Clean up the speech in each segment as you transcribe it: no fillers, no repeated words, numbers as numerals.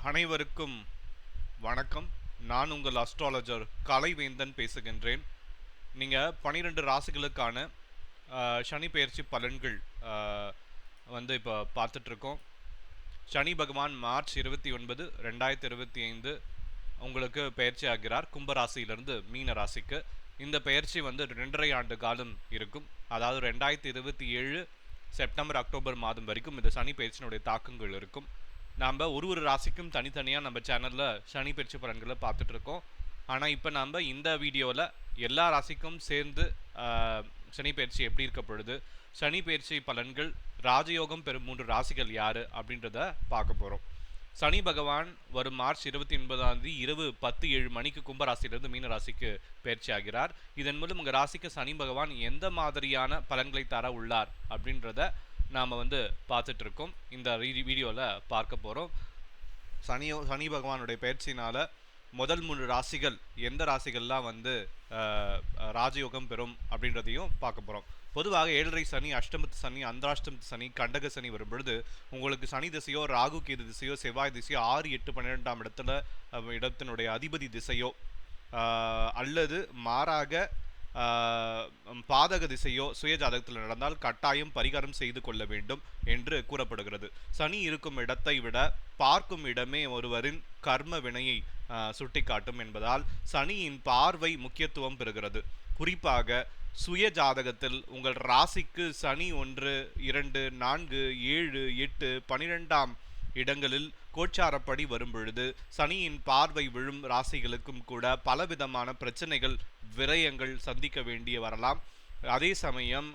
அனைவருக்கும் வணக்கம். நான் உங்கள் அஸ்ட்ராலஜர் கலைவேந்தன் பேசுகின்றேன். நீங்கள் 12 ராசிகளுக்கான சனி பெயர்ச்சி பலன்கள் வந்து இப்போ பார்த்துட்ருக்கோம். சனி பகவான் மார்ச் 29, 2025 உங்களுக்கு பெயர்ச்சி ஆகிறார் கும்பராசியிலிருந்து மீன ராசிக்கு. இந்த பெயர்ச்சி வந்து 2.5 ஆண்டு காலம் இருக்கும். அதாவது 2027 செப்டம்பர் அக்டோபர் மாதம் வரைக்கும் இந்த சனி பெயர்ச்சியினுடைய தாக்கங்கள் இருக்கும். நாம் ஒரு ராசிக்கும் தனித்தனியாக நம்ம சேனலில் சனி பெயர்ச்சி பலன்களை பார்த்துட்ருக்கோம். ஆனால் இப்போ நாம் இந்த வீடியோவில் எல்லா ராசிக்கும் சேர்ந்து சனி பெயர்ச்சி எப்படி இருக்க பொழுது, சனி பெயர்ச்சி பலன்கள், ராஜயோகம் பெறும் 3 ராசிகள் யார் அப்படின்றத பார்க்க போகிறோம். சனி பகவான் வரும் மார்ச் 29 இரவு 10:07 மணிக்கு கும்பராசியிலிருந்து மீன ராசிக்கு பயிற்சி ஆகிறார். இதன் மூலம் உங்கள் ராசிக்கு சனி பகவான் எந்த மாதிரியான பலன்களை தர உள்ளார் அப்படின்றத நாம் வந்து பார்த்துட்டு இருக்கோம். இந்த வீடியோவில் பார்க்க போகிறோம். சனி பகவானுடைய பயிற்சினால் முதல் 3 ராசிகள் எந்த ராசிகள்லாம் வந்து ராஜயோகம் பெறும் அப்படின்றதையும் பார்க்க போகிறோம். பொதுவாக 7.5 சனி, அஷ்டமத்து சனி, அந்தராஷ்டமத்து சனி, கண்டக சனி வரும் பொழுது உங்களுக்கு சனி திசையோ, ராகு கேது திசையோ, செவ்வாய் திசையோ, 6, 8, 12 இடத்தினுடைய அதிபதி திசையோ அல்லது மாறாக பாதக திசையோ சுய ஜாதகத்தில் நடந்தால் கட்டாயம் பரிகாரம் செய்து கொள்ள வேண்டும் என்று கூறப்படுகிறது. சனி இருக்கும் இடத்தை விட பார்க்கும் இடமே ஒருவரின் கர்ம வினையை சுட்டிக்காட்டும் என்பதால் சனியின் பார்வை முக்கியத்துவம் பெறுகிறது. குறிப்பாக சுய ஜாதகத்தில் உங்கள் ராசிக்கு சனி 1, 2, 4, 7, 8, 12 இடங்களில் கோச்சாரப்படி வரும் பொழுது சனியின் பார்வை விழும் ராசிகளுக்கும் கூட பலவிதமான பிரச்சனைகள், விரயங்கள் சந்திக்க வேண்டிய வரலாம். அதே சமயம்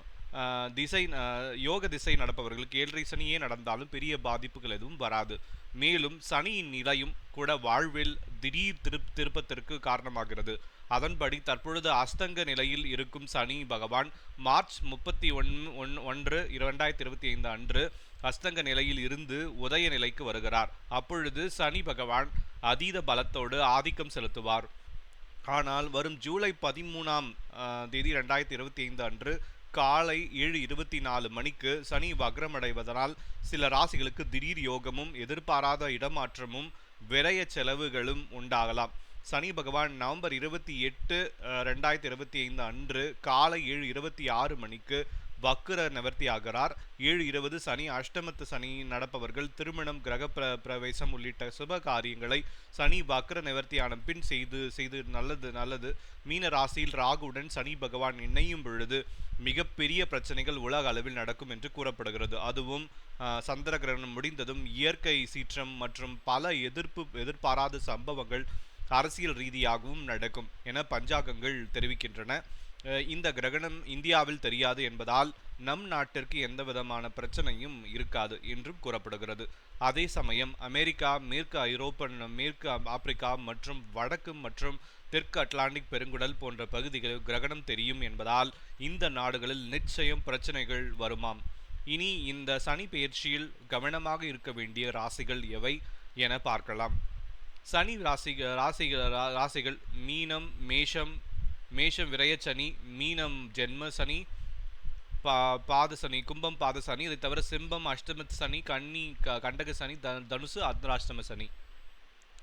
யோக திசை நடப்பவர்களுக்கு 7.5 சனியே நடந்தாலும் பெரிய பாதிப்புகள் எதுவும் வராது. மேலும் சனியின் நிலையும் கூட வாழ்வில் திடீர் திருப்பத்திற்கு காரணமாகிறது. அதன்படி தற்பொழுது அஸ்தங்க நிலையில் இருக்கும் சனி பகவான் மார்ச் 31, 2025 அன்று அஸ்தங்க நிலையில் இருந்து உதய நிலைக்கு வருகிறார். அப்பொழுது சனி பகவான் அதீத பலத்தோடு ஆதிக்கம் செலுத்துவார். ஆனால் வரும் ஜூலை 13 2025 அன்று காலை 7:24 மணிக்கு சனி வக்ரமடைவதனால் சில ராசிகளுக்கு திடீர் யோகமும் எதிர்பாராத இடமாற்றமும் விரய செலவுகளும் உண்டாகலாம். சனி பகவான் நவம்பர் 28, 2025 அன்று காலை 7:26 மணிக்கு வக்ர நிவர்த்தி ஆகிறார். 7:20 சனி அஷ்டமத்து சனி நடப்பவர்கள் திருமணம், கிரக பிரவேசம் உள்ளிட்ட சுப காரியங்களை சனி வக்ர நிவர்த்தியான பின் செய்து நல்லது. மீன ராசியில் ராகுவுடன் சனி பகவான் இணையும் பொழுது மிகப்பெரிய பிரச்சனைகள் உலக அளவில் நடக்கும் என்று கூறப்படுகிறது. அதுவும் சந்திர கிரகணம் முடிந்ததும் இயற்கை சீற்றம் மற்றும் பல எதிர்பாராத சம்பவங்கள் அரசியல் ரீதியாகவும் நடக்கும் என பஞ்சாங்கங்கள் தெரிவிக்கின்றன. இந்த கிரகணம் இந்தியாவில் தெரியாது என்பதால் நம் நாட்டிற்கு எந்த விதமான பிரச்சனையும் இருக்காது என்றும் கூறப்படுகிறது. அதே சமயம் அமெரிக்கா, மேற்கு ஐரோப்பா, மேற்கு ஆப்பிரிக்கா மற்றும் வடக்கு மற்றும் தெற்கு அட்லாண்டிக் பெருங்குடல் போன்ற பகுதிகளில் கிரகணம் தெரியும் என்பதால் இந்த நாடுகளில் நிச்சயம் பிரச்சனைகள் வருமாம். இனி இந்த சனி பெயர்ச்சியில் கவனமாக இருக்க வேண்டிய ராசிகள் எவை என பார்க்கலாம். சனி ராசிகள் மீனம், மேஷம் விரய சனி, மீனம் ஜென்ம சனி, பாத சனி, கும்பம் பாத சனி. இதை தவிர சிம்பம் அஷ்டமத்து சனி, கன்னி கண்டக சனி, தனுசு அர்த்தராஷ்டம சனி.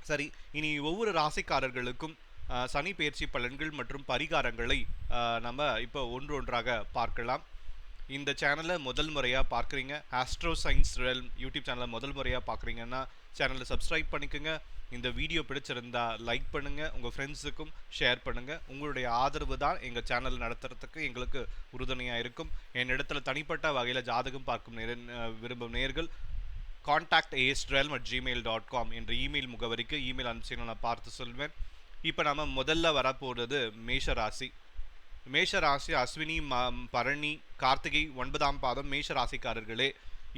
சரி, இனி ஒவ்வொரு ராசிக்காரர்களுக்கும் சனி பெயர்ச்சி பலன்கள் மற்றும் பரிகாரங்களை நம்ம இப்போ ஒன்றாக பார்க்கலாம். இந்த சேனலை முதல் முறையாக பார்க்குறீங்க, ஆஸ்ட்ரோ சயின்ஸ் ரெல்ம் யூடியூப் சேனலை முதல் முறையாக பார்க்குறீங்கன்னா சேனலை சப்ஸ்கிரைப் பண்ணிக்கோங்க. இந்த வீடியோ பிடிச்சிருந்தா லைக் பண்ணுங்கள், உங்கள் ஃப்ரெண்ட்ஸுக்கும் ஷேர் பண்ணுங்கள். உங்களுடைய ஆதரவு தான் எங்கள் சேனல் நடத்துறதுக்கு எங்களுக்கு உறுதுணையாக இருக்கும். என்னிடத்துல தனிப்பட்ட வகையில் ஜாதகம் பார்க்கும் விரும்பும் நேர்கள் contact@astrelm@gmail.com என்ற இமெயில் முகவரிக்கு இமெயில் அனுப்பிச்சிங்கன்னா நான் பார்த்து சொல்வேன். இப்போ நம்ம முதல்ல வரப்போகிறது மேஷராசி அஸ்வினி, பரணி, கார்த்திகை 9ஆம் பாதம் மேஷராசிக்காரர்களே.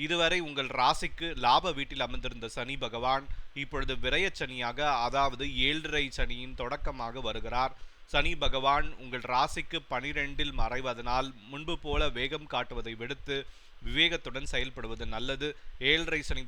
இதுவரை உங்கள் ராசிக்கு லாப வீட்டில் அமர்ந்திருந்த சனி பகவான் இப்பொழுது விரய சனியாக, அதாவது 7.5 சனியின் தொடக்கமாக வருகிறார். சனி பகவான் உங்கள் ராசிக்கு 12 மறைவதனால் முன்பு போல வேகம் காட்டுவதை விடுத்து விவேகத்துடன் செயல்படுவது நல்லது. 7.5 சனி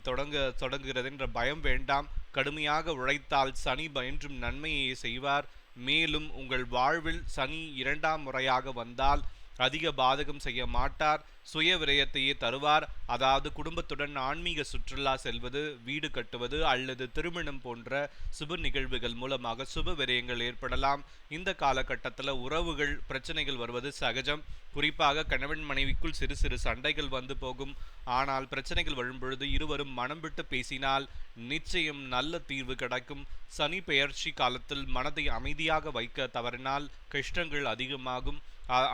தொடங்குகிறது என்ற பயம் வேண்டாம். கடுமையாக உழைத்தால் சனி என்றும் நன்மையை செய்வார். மேலும் உங்கள் வாழ்வில் சனி 2ஆம் முறையாக வந்தால் அதிக பாதகம் செய்ய மாட்டார். சுய விரயத்தையே தருவார். அதாவது குடும்பத்துடன் ஆன்மீக சுற்றுலா செல்வது, வீடு கட்டுவது அல்லது திருமணம் போன்ற சுப நிகழ்வுகள் மூலமாக சுப விரயங்கள் ஏற்படலாம். இந்த காலகட்டத்தில் உறவுகள் பிரச்சனைகள் வருவது சகஜம். குறிப்பாக கணவன் மனைவிக்குள் சிறு சிறு சண்டைகள் வந்து போகும். ஆனால் பிரச்சனைகள் வரும்பொழுது இருவரும் மனம் விட்டு பேசினால் நிச்சயம் நல்ல தீர்வு கிடைக்கும். சனி பெயர்ச்சி காலத்தில் மனதை அமைதியாக வைக்க தவறினால் கஷ்டங்கள் அதிகமாகும்.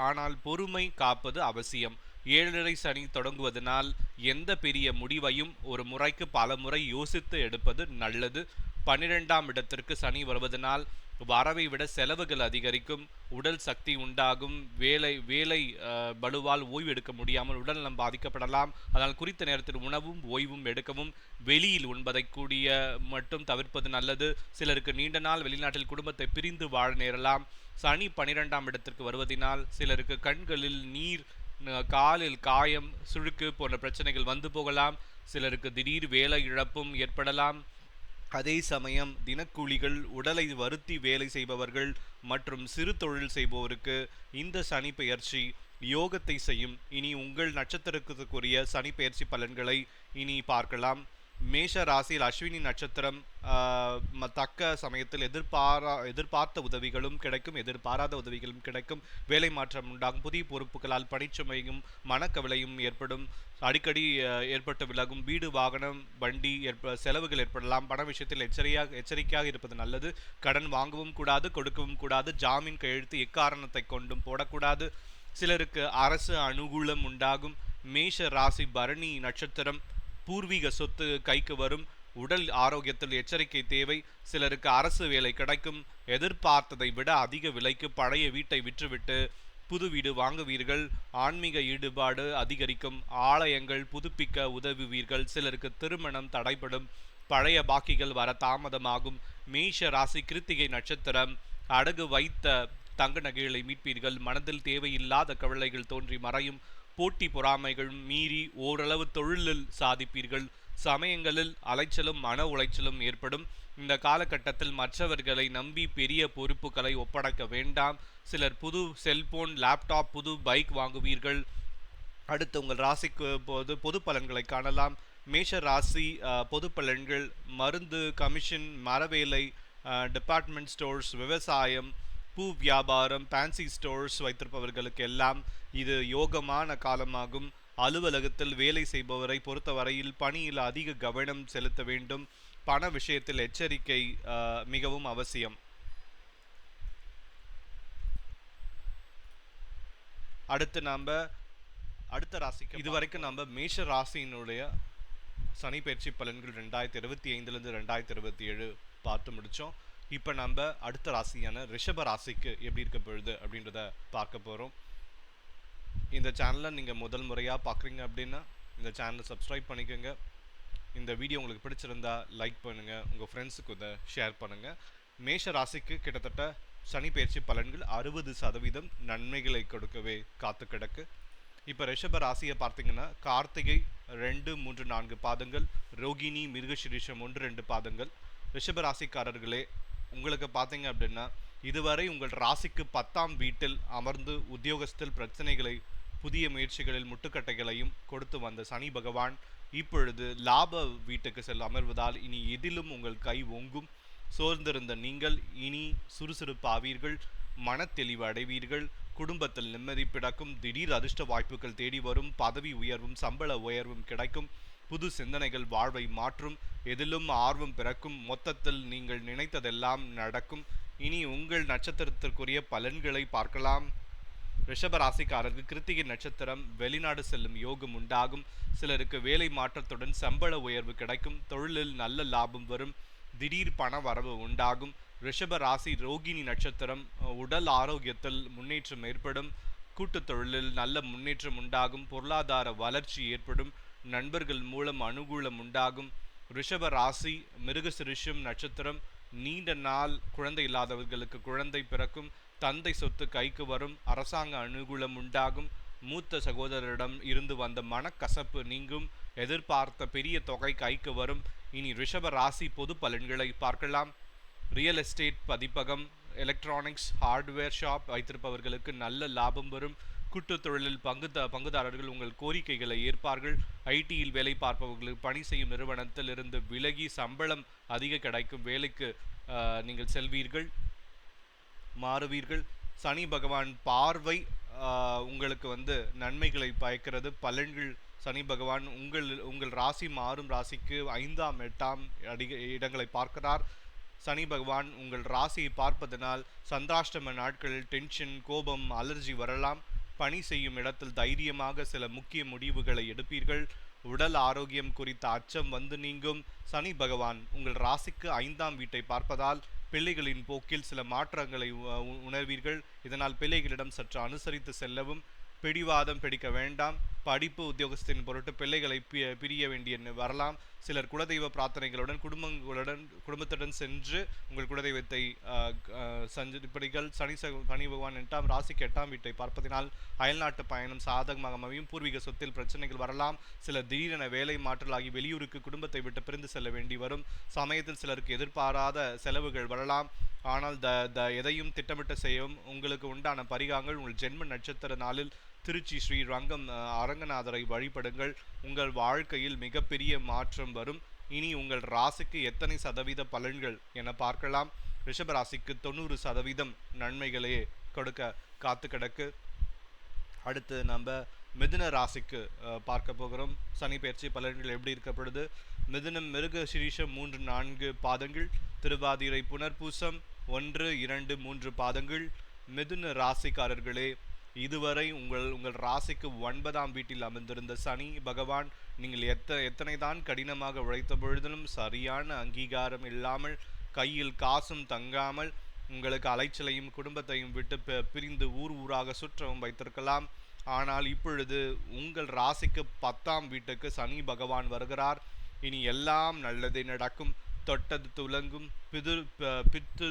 ஆனால் பொறுமை காப்பது அவசியம். 7.5 சனி தொடங்குவதனால் எந்த பெரிய முடிவையும் ஒரு முறைக்கு பல முறை யோசித்து எடுப்பது நல்லது. 12ஆம் இடத்திற்கு சனி வருவதனால் வரவை விட செலவுகள் அதிகரிக்கும். உடல் சக்தி உண்டாகும். வேலை பளுவால் ஓய்வு எடுக்க முடியாமல் உடல்நலம் பாதிக்கப்படலாம். அதனால் குறித்த நேரத்தில் உணவும் ஓய்வும் எடுக்கவும், வெளியில் உண்பதை கூடிய மட்டும் தவிர்ப்பது நல்லது. சிலருக்கு நீண்ட நாள் வெளிநாட்டில் குடும்பத்தை பிரிந்து வாழ நேரலாம். சனி 12ஆம் இடத்திற்கு வருவதனால் சிலருக்கு கண்களில் நீர், காலில் காயம், சுழுக்கு போன்ற பிரச்சனைகள் வந்து போகலாம். சிலருக்கு திடீர் வேலை இழப்பும் ஏற்படலாம். அதே சமயம் தினக்கூலிகள், உடலை வருத்தி வேலை செய்பவர்கள் மற்றும் சிறு தொழில் செய்பவருக்கு இந்த சனி பெயர்ச்சி யோகத்தை செய்யும். இனி உங்கள் நட்சத்திரத்துக்குரிய சனி பெயர்ச்சி பலன்களை இனி பார்க்கலாம். மேஷ ராசியில் அஸ்வினி நட்சத்திரம் தக்க சமயத்தில் எதிர்பார்த்த உதவிகளும் கிடைக்கும், எதிர்பாராத உதவிகளும் கிடைக்கும். வேலை மாற்றம் உண்டாகும். புதிய பொறுப்புகளால் பணிச்சுமையும் மனக்கவலையும் ஏற்படும். அடிக்கடி ஏற்பட்டு விலகும். வீடு, வாகனம், வண்டி செலவுகள் ஏற்படலாம். பண விஷயத்தில் எச்சரிக்கையாக இருப்பது நல்லது. கடன் வாங்கவும் கூடாது, கொடுக்கவும் கூடாது. ஜாமீன் கையெழுத்து எக்காரணத்தை கொண்டும் போடக்கூடாது. சிலருக்கு அரசு அனுகூலம் உண்டாகும். மேஷ ராசி பரணி நட்சத்திரம் பூர்வீக சொத்து கைக்கு வரும். உடல் ஆரோக்கியத்தில் எச்சரிக்கை தேவை. சிலருக்கு அரசு வேலை கிடைக்கும். எதிர்பார்த்ததை விட அதிக விலைக்கு பழைய வீட்டை விற்றுவிட்டு புது வீடு வாங்குவீர்கள். ஆன்மீக ஈடுபாடு அதிகரிக்கும். ஆலயங்கள் புதுப்பிக்க உதவுவீர்கள். சிலருக்கு திருமணம் தடைபடும். பழைய பாக்கிகள் வர தாமதமாகும். மேஷ ராசி கிருத்திகை நட்சத்திரம் அடகு வைத்த தங்க நகைகளை மீட்பீர்கள். மனதில் தேவையில்லாத கவலைகள் தோன்றி மறையும். போட்டி பொறாமைகள் மீறி ஓரளவு தொழிலில் சாதிப்பீர்கள். சமயங்களில் அலைச்சலும் மன உளைச்சலும் ஏற்படும். இந்த காலகட்டத்தில் மற்றவர்களை நம்பி பெரிய பொறுப்புகளை ஒப்படைக்க வேண்டாம். சிலர் புது செல்போன், லேப்டாப், புது பைக் வாங்குவீர்கள். அடுத்து உங்கள் ராசிக்கு பொது பலன்களை காணலாம். மேஷ ராசி பொது பலன்கள்: மருந்து, கமிஷன், மரவேலை, டிபார்ட்மெண்ட் ஸ்டோர்ஸ், விவசாயம், பூ வியாபாரம், ஃபேன்சி ஸ்டோர்ஸ் வைத்திருப்பவர்களுக்கு எல்லாம் இது யோகமான காலமாகும். அலுவலகத்தில் வேலை செய்பவரை பொறுத்தவரையில் பணியில் அதிக கவனம் செலுத்த வேண்டும். பண விஷயத்தில் எச்சரிக்கை மிகவும் அவசியம். அடுத்து நாம் அடுத்த ராசிக்கு இதுவரைக்கும் நம்ம மேஷ ராசியினுடைய சனி பயிற்சி பலன்கள் 2025 2027 பார்த்து முடித்தோம். இப்போ நம்ம அடுத்த ராசியான ரிஷப ராசிக்கு எப்படி இருக்க பொழுது அப்படின்றத பார்க்க போகிறோம். இந்த சேனலை நீங்கள் முதல் முறையாக பார்க்குறீங்க அப்படின்னா இந்த சேனலை சப்ஸ்கிரைப் பண்ணிக்கோங்க. இந்த வீடியோ உங்களுக்கு பிடிச்சிருந்தா லைக் பண்ணுங்கள், உங்கள் ஃப்ரெண்ட்ஸுக்கு இதை ஷேர் பண்ணுங்கள். மேஷ ராசிக்கு கிட்டத்தட்ட சனி பயிற்சி பலன்கள் 60% நன்மைகளை கொடுக்கவே காத்து கிடக்கு. இப்போ ரிஷப ராசியை பார்த்தீங்கன்னா கார்த்திகை 2, 3, 4 பாதங்கள், ரோகிணி, மிருகசிரீஷம் 1, 2 பாதங்கள். ரிஷப ராசிக்காரர்களே, உங்களுக்கு பார்த்தீங்க அப்படின்னா இதுவரை உங்கள் ராசிக்கு 10ஆம் வீட்டில் அமர்ந்து உத்தியோகஸ்தில் பிரச்சனைகளை, புதிய முயற்சிகளில் முட்டுக்கட்டைகளையும் கொடுத்து வந்த சனி பகவான் இப்பொழுது லாப வீட்டுக்கு செல்ல அமர்வதால் இனி எதிலும் உங்கள் கை ஓங்கும். சோர்ந்திருந்த நீங்கள் இனி சுறுசுறுப்பாவீர்கள். மன தெளிவு அடைவீர்கள். குடும்பத்தில் நிம்மதி பிடக்கும். திடீர் அதிர்ஷ்ட வாய்ப்புகள் தேடி வரும். பதவி உயர்வும் சம்பள உயர்வும் கிடைக்கும். புது சிந்தனைகள் வாழ்வை மாற்றும். எதிலும் ஆர்வம் பிறக்கும். மொத்தத்தில் நீங்கள் நினைத்ததெல்லாம் நடக்கும். இனி உங்கள் நட்சத்திரத்திற்குரிய பலன்களை பார்க்கலாம். ரிஷப ராசிக்காரருக்கு கிருத்திகை நட்சத்திரம் வெளிநாடு செல்லும் யோகம் உண்டாகும். சிலருக்கு வேலை மாற்றத்துடன் சம்பள உயர்வு கிடைக்கும். தொழிலில் நல்ல லாபம் வரும். திடீர் பண வரவு உண்டாகும். ரிஷப ராசி ரோகிணி நட்சத்திரம் உடல் ஆரோக்கியத்தில் முன்னேற்றம் ஏற்படும். கூட்டு தொழிலில் நல்ல முன்னேற்றம் உண்டாகும். பொருளாதார வளர்ச்சி ஏற்படும். நண்பர்கள் மூலம் அனுகூலம் உண்டாகும். ரிஷப ராசி மிருகசிரிஷம் நட்சத்திரம் நீண்ட நாள் குழந்தை இல்லாதவர்களுக்கு குழந்தை பிறக்கும். தந்தை சொத்து கைக்கு வரும். அரசாங்க அனுகூலம் உண்டாகும். மூத்த சகோதரரிடம் இருந்து வந்த மனக்கசப்பு நீங்கும். எதிர்பார்த்த பெரிய தொகை கைக்கு வரும். இனி ரிஷப ராசி பொது பலன்களை பார்க்கலாம். ரியல் எஸ்டேட், பதிப்பகம், எலக்ட்ரானிக்ஸ், ஹார்ட்வேர் ஷாப் வைத்திருப்பவர்களுக்கு நல்ல லாபம் வரும். கூட்டுத் தொழிலில் பங்குதாரர்கள் உங்கள் கோரிக்கைகளை ஏற்பார்கள். ஐடியில் வேலை பார்ப்பவர்களுக்கு பணி செய்யும் நிறுவனத்தில் இருந்து விலகி சம்பளம் அதிக கிடைக்கும் வேலைக்கு நீங்கள் செல்வீர்கள், மாறுவீர்கள். சனி பகவான் பார்வை உங்களுக்கு வந்து நன்மைகளை பயக்கிறது. பலன்கள்: சனி பகவான் உங்கள் ராசி மாறும் ராசிக்கு 5ஆம் 8ஆம் இடங்களை பார்க்கிறார். சனி பகவான் உங்கள் ராசியை பார்ப்பதனால் சந்திராஷ்டம நாட்களில் டென்ஷன், கோபம், அலர்ஜி வரலாம். பணி செய்யும் இடத்தில் தைரியமாக சில முக்கிய முடிவுகளை எடுப்பீர்கள். உடல் ஆரோக்கியம் குறித்த அச்சம் வந்து நீங்கும். சனி பகவான் உங்கள் ராசிக்கு 5ஆம் வீட்டை பார்ப்பதால் பிள்ளைகளின் போக்கில் சில மாற்றங்களை உணர்வீர்கள். இதனால் பிள்ளைகளிடம் சற்று அனுசரித்து செல்லவும். பிடிவாதம் பிடிக்க வேண்டாம். படிப்பு, உத்தியோகத்தின் பொருட்டு பிள்ளைகளை பிரிய வேண்டிய வரலாம். சிலர் குலதெய்வ பிரார்த்தனைகளுடன் குடும்பத்துடன் சென்று உங்கள் குலதெய்வத்தை சஞ்சரிப்பீர்கள். சனி பகவான் 8ஆம் ராசிக்கு 8ஆம் வீட்டை பார்ப்பதனால் அயல்நாட்டு பயணம் சாதகமாக அமையும். பூர்வீக சொத்தில் பிரச்சனைகள் வரலாம். சிலர் திடீரென வேலை மாற்றலாகி வெளியூருக்கு குடும்பத்தை விட்டு பிரிந்து செல்ல வேண்டி வரும். சமயத்தில் சிலருக்கு எதிர்பாராத செலவுகள் வரலாம். ஆனால் எதையும் திட்டமிட்டு செய்யவும். உங்களுக்கு உண்டான பரிகாரங்கள்: உங்கள் ஜென்ம நட்சத்திர நாளில் திருச்சி ஸ்ரீ அரங்கநாதரை வழிபடுங்கள். உங்கள் வாழ்க்கையில் மிகப்பெரிய மாற்றம் வரும். இனி உங்கள் ராசிக்கு எத்தனை சதவீத பலன்கள் என பார்க்கலாம். ரிஷப ராசிக்கு 90% நன்மைகளே கொடுக்க காத்து கிடக்கு. அடுத்து நம்ம மிதுன ராசிக்கு பார்க்க போகிறோம். சனி பெயர்ச்சி பலன்கள் எப்படி இருக்கப்படுது? மிதுனம் மிருக சிரீஷம் 3-4 பாதங்கள், திருவாதிரை புனர்பூசம் 1-2-3 பாதங்கள். மிதுன ராசிக்காரர்களே, இதுவரை உங்கள் ராசிக்கு 9ஆம் வீட்டில் அமர்ந்திருந்த சனி பகவான் நீங்கள் எத்தனை தான் கடினமாக உழைத்த பொழுதிலும் சரியான அங்கீகாரம் இல்லாமல், கையில் காசும் தங்காமல் உங்களுக்கு அலைச்சலையும் குடும்பத்தையும் விட்டு பிரிந்து ஊராக சுற்றவும் வைத்திருக்கலாம். ஆனால் இப்பொழுது உங்கள் ராசிக்கு 10ஆம் வீட்டுக்கு சனி பகவான் வருகிறார். இனி எல்லாம் நல்லதே நடக்கும். தொட்டது துலங்கும்.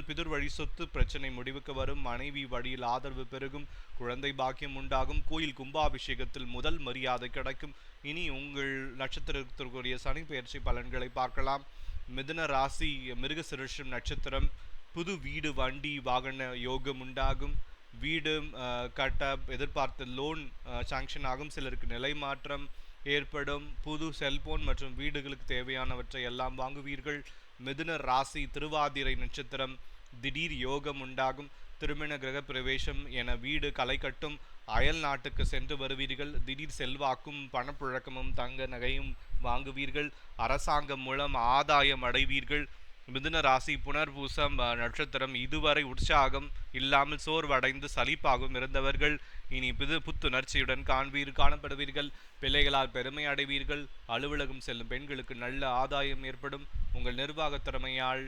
பிதுர் வழி சொத்து பிரச்சனை முடிவுக்கு வரும். மனைவி வழியில் ஆதரவு பெருகும். குழந்தை பாக்கியம் உண்டாகும். கோயில் கும்பாபிஷேகத்தில் முதல் மரியாதை கிடைக்கும். இனி உங்கள் நட்சத்திரத்திற்குரிய சனி பெயர்ச்சி பலன்களை பார்க்கலாம். மிதுன ராசி மிருகசிருஷம் நட்சத்திரம். புது வீடு, வண்டி, வாகன யோகம் உண்டாகும். வீடு கட்ட எதிர்பார்த்த லோன் சாங்ஷன் ஆகும். சிலருக்கு நிலை மாற்றம் ஏற்படும். புது செல்போன் மற்றும் வீடுகளுக்கு தேவையானவற்றை எல்லாம் வாங்குவீர்கள். மிதுன ராசி திருவாதிரை நட்சத்திரம். திடீர் யோகம் உண்டாகும். திருமண கிரக பிரவேசம் என வீடு களை கட்டும். அயல் நாட்டுக்கு சென்று வருவீர்கள். திடீர் செல்வாக்கும் பணப்புழக்கமும் தங்க நகையும் வாங்குவீர்கள். அரசாங்கம் மூலம் ஆதாயம் அடைவீர்கள். மிதுன ராசி புனர்பூசம் நட்சத்திரம். இதுவரை உற்சாகம் இல்லாமல் சோர்வடைந்து சலிப்பாகவும் இருந்தவர்கள் இனி புத்துணர்ச்சியுடன் காணப்படுவீர்கள். பிள்ளைகளால் பெருமை அடைவீர்கள். அலுவலகம் செல்லும் பெண்களுக்கு நல்ல ஆதாயம் ஏற்படும். உங்கள் நிர்வாக திறமையால்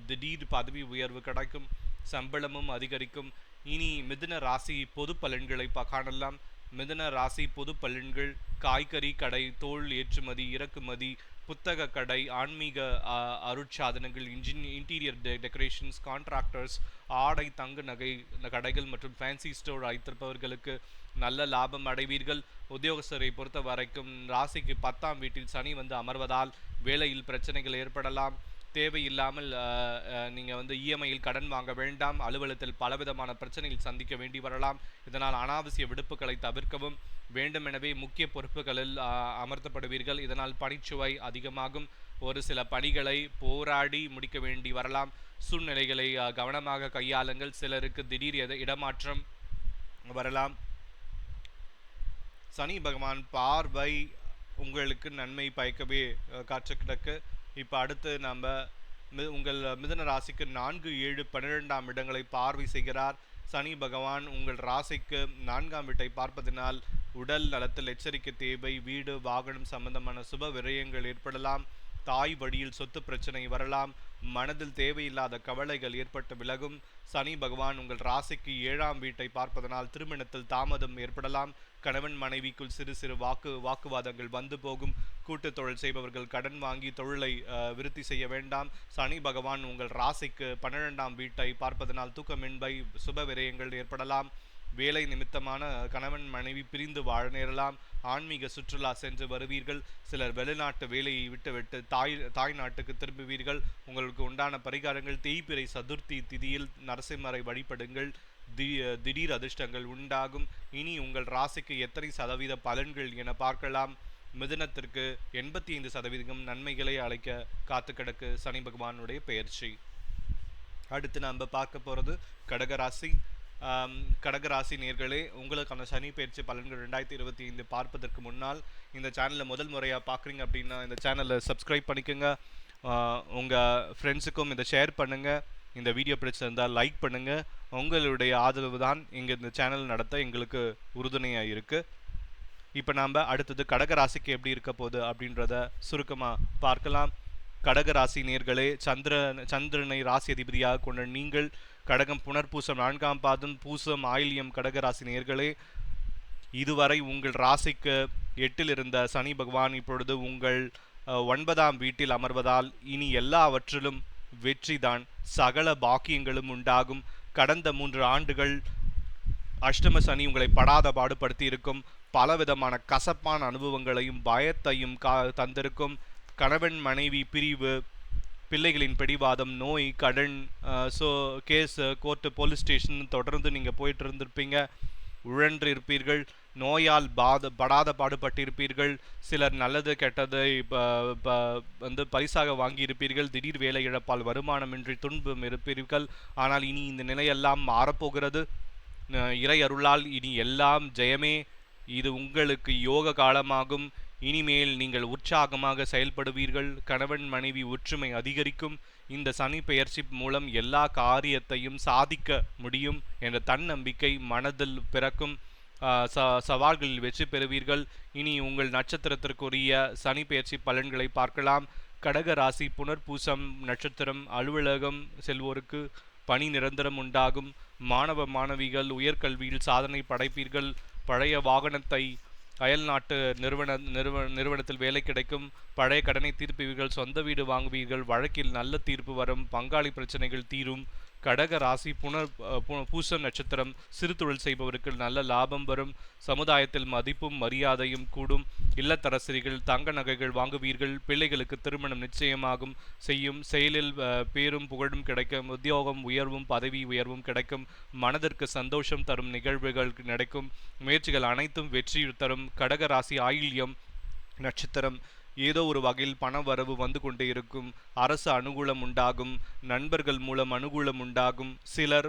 திடீர் பதவி உயர்வு கிடைக்கும். சம்பளமும் அதிகரிக்கும். இனி மிதுன ராசி பொது பலன்களை காணலாம். மிதுன ராசி பொது பலன்கள்: காய்கறி கடை, தோல் ஏற்றுமதி இறக்குமதி, புத்தக கடை, ஆன்மீக அருட்சாதனங்கள், இன்டீரியர் டெக்கரேஷன்ஸ், கான்ட்ராக்டர்ஸ், ஆடை, தங்க நகை கடைகள் மற்றும் ஃபேன்சி ஸ்டோர் வைத்திருப்பவர்களுக்கு நல்ல லாபம் அடைவீர்கள். உத்தியோகஸ்தரை பொறுத்த வரைக்கும் ராசிக்கு 10ஆம் வீட்டில் சனி வந்து அமர்வதால் வேலையில் பிரச்சனைகள் ஏற்படலாம். தேவையில்லாமல் நீங்கள் இஎம்ஐயில் கடன் வாங்க வேண்டாம். அலுவலகத்தில் பலவிதமான பிரச்சனைகள் சந்திக்க வேண்டி வரலாம். இதனால் அனாவசிய விடுப்புகளை தவிர்க்கவும். வேண்டுமெனவே முக்கிய பொறுப்புகளில் அமர்த்தப்படுவீர்கள். இதனால் பணிச்சுவை அதிகமாகும். ஒரு சில பணிகளை போராடி முடிக்க வேண்டி வரலாம். சூழ்நிலைகளை கவனமாக கையாளுங்கள். சிலருக்கு திடீர் இடமாற்றம் வரலாம். சனி பகவான் பார்வை உங்களுக்கு நன்மை பயக்கவே காற்று கிடக்கு. இப்போ அடுத்து நம்ம உங்கள் மிதுன ராசிக்கு 4, 7, 12ஆம் இடங்களை பார்வை செய்கிறார். சனி பகவான் உங்கள் ராசிக்கு 4ஆம் வீட்டை பார்ப்பதனால் உடல் நலத்தில் எச்சரிக்கை தேவை. வீடு, வாகனம் சம்பந்தமான சுப விரயங்கள் ஏற்படலாம். தாய் வழியில் சொத்து பிரச்சனை வரலாம். மனதில் தேவையில்லாத கவலைகள் ஏற்பட்டு விலகும். சனி பகவான் உங்கள் ராசிக்கு 7ஆம் வீட்டை பார்ப்பதனால் திருமணத்தில் தாமதம் ஏற்படலாம். கணவன் மனைவிக்குள் சிறு சிறு வாக்குவாதங்கள் வந்து போகும். கூட்டு தொழில் செய்பவர்கள் கடன் வாங்கி தொழிலை விருத்தி செய்ய வேண்டாம். சனி பகவான் உங்கள் ராசிக்கு 12ஆம் வீட்டை பார்ப்பதனால் தூக்கமின்மை, சுப விரயங்கள் ஏற்படலாம். வேலை நிமித்தமான கணவன் மனைவி பிரிந்து வாழ நேரலாம். ஆன்மீக சுற்றுலா சென்று வருவீர்கள். சிலர் வெளிநாட்டு வேலையை விட்டுவிட்டு தாய் நாட்டுக்கு திரும்புவீர்கள். உங்களுக்கு உண்டான பரிகாரங்கள்: தேய்பிறை சதுர்த்தி திதியில் நரசிம்மரை வழிபடுங்கள். திடீர் அதிர்ஷ்டங்கள் உண்டாகும். இனி உங்கள் ராசிக்கு எத்தனை சதவீத பலன்கள் என பார்க்கலாம். மிதுனத்திற்கு 85% நன்மைகளை அளிக்க காத்து கிடக்கு சனி பகவானுடைய பெயர்ச்சி. அடுத்து நம்ம பார்க்க போகிறது கடகராசி. கடகராசி நேர்களே, உங்களுக்கான சனி பயிற்சி பலன்கள் 2025 பார்ப்பதற்கு முன்னால் இந்த சேனலில் முதல் முறையாக பார்க்குறீங்க அப்படின்னா இந்த சேனலை சப்ஸ்கிரைப் பண்ணிக்கோங்க. உங்கள் ஃப்ரெண்ட்ஸுக்கும் இதை ஷேர் பண்ணுங்கள். இந்த வீடியோ பிடிச்சிருந்தால் லைக் பண்ணுங்கள். உங்களுடைய ஆதரவு தான் இங்கே இந்த சேனல் நடத்த எங்களுக்கு உறுதுணையாக இருக்குது. இப்போ நாம் அடுத்தது கடகராசிக்கு எப்படி இருக்க போகுது அப்படின்றத சுருக்கமாக பார்க்கலாம். கடகராசி நேர்களே, சந்திரனை ராசி அதிபதியாக கொண்ட நீங்கள் கடகம் புனர்பூசம் 4ஆம் பாதம் பூசம் ஆயில்யம் கடகராசி நேர்களே, இதுவரை உங்கள் ராசிக்கு 8ல் இருந்த சனி பகவான் இப்பொழுது உங்கள் 9ஆம் வீட்டில் அமர்வதால் இனி எல்லாவற்றிலும் வெற்றிதான், சகல பாக்கியங்களும் உண்டாகும். கடந்த 3 ஆண்டுகள் அஷ்டம சனி உங்களை படாத பாடுபடுத்தி இருக்கும். பலவிதமான கசப்பான அனுபவங்களையும் பயத்தையும் தந்திருக்கும். கணவன் மனைவி பிரிவு, பிள்ளைகளின் பிடிவாதம், நோய், கடன், கேஸ், கோர்ட்டு, போலீஸ் ஸ்டேஷன் தொடர்ந்து நீங்கள் போயிட்டு இருந்திருப்பீங்க. உழன்று இருப்பீர்கள். நோயால் படாத பாடுபட்டிருப்பீர்கள். சிலர் நல்லது கெட்டதை பரிசாக வாங்கியிருப்பீர்கள். திடீர் வேலை இழப்பால் வருமானமின்றி துன்பம் இருப்பீர்கள். ஆனால் இனி இந்த நிலையெல்லாம் மாறப்போகிறது. இறை அருளால் இனி எல்லாம் ஜெயமே. இது உங்களுக்கு யோக காலமாகும். இனிமேல் நீங்கள் உற்சாகமாக செயல்படுவீர்கள். கணவன் மனைவி ஒற்றுமை அதிகரிக்கும். இந்த சனி பெயர்ச்சி மூலம் எல்லா காரியத்தையும் சாதிக்க முடியும் என்ற தன்னம்பிக்கை மனதில் பிறக்கும். சவால்களில் வெற்றி பெறுவீர்கள். இனி உங்கள் நட்சத்திரத்திற்குரிய சனி பெயர்ச்சி பலன்களை பார்க்கலாம். கடக ராசி புனர்பூசம் நட்சத்திரம். அலுவலகம் செல்வோருக்கு பணி நிரந்தரம் உண்டாகும். மாணவ மாணவிகள் உயர்கல்வியில் சாதனை படைப்பீர்கள். பழைய வாகனத்தை அயல்நாட்டு நிறுவனத்தில் வேலை கிடைக்கும். பழைய கடனை தீர்ப்பீர்கள். சொந்த வீடு வாங்குவீர்கள். வழக்கில் நல்ல தீர்ப்பு வரும். பங்காளி பிரச்சனைகள் தீரும். கடக ராசி பூசம் நட்சத்திரம். சிறு தொழில் செய்பவருக்கு நல்ல லாபம் வரும். சமுதாயத்தில் மதிப்பும் மரியாதையும் கூடும். இல்லத்தரசிகள் தங்க நகைகள் வாங்குவீர்கள். பிள்ளைகளுக்கு திருமணம் நிச்சயமாகும் செய்யும். செயலில் பேரும் புகழும் கிடைக்கும். உத்தியோகம் உயர்வும் பதவி உயர்வும் கிடைக்கும். மனதிற்கு சந்தோஷம் தரும் நிகழ்வுகள் நடக்கும். முயற்சிகள் அனைத்தும் வெற்றி தரும். கடக ராசி ஆயில்யம் நட்சத்திரம். ஏதோ ஒரு வகையில் பண வரவு வந்து கொண்டே இருக்கும். அரசு அனுகூலம் உண்டாகும். நண்பர்கள் மூலம் அனுகூலம் உண்டாகும். சிலர்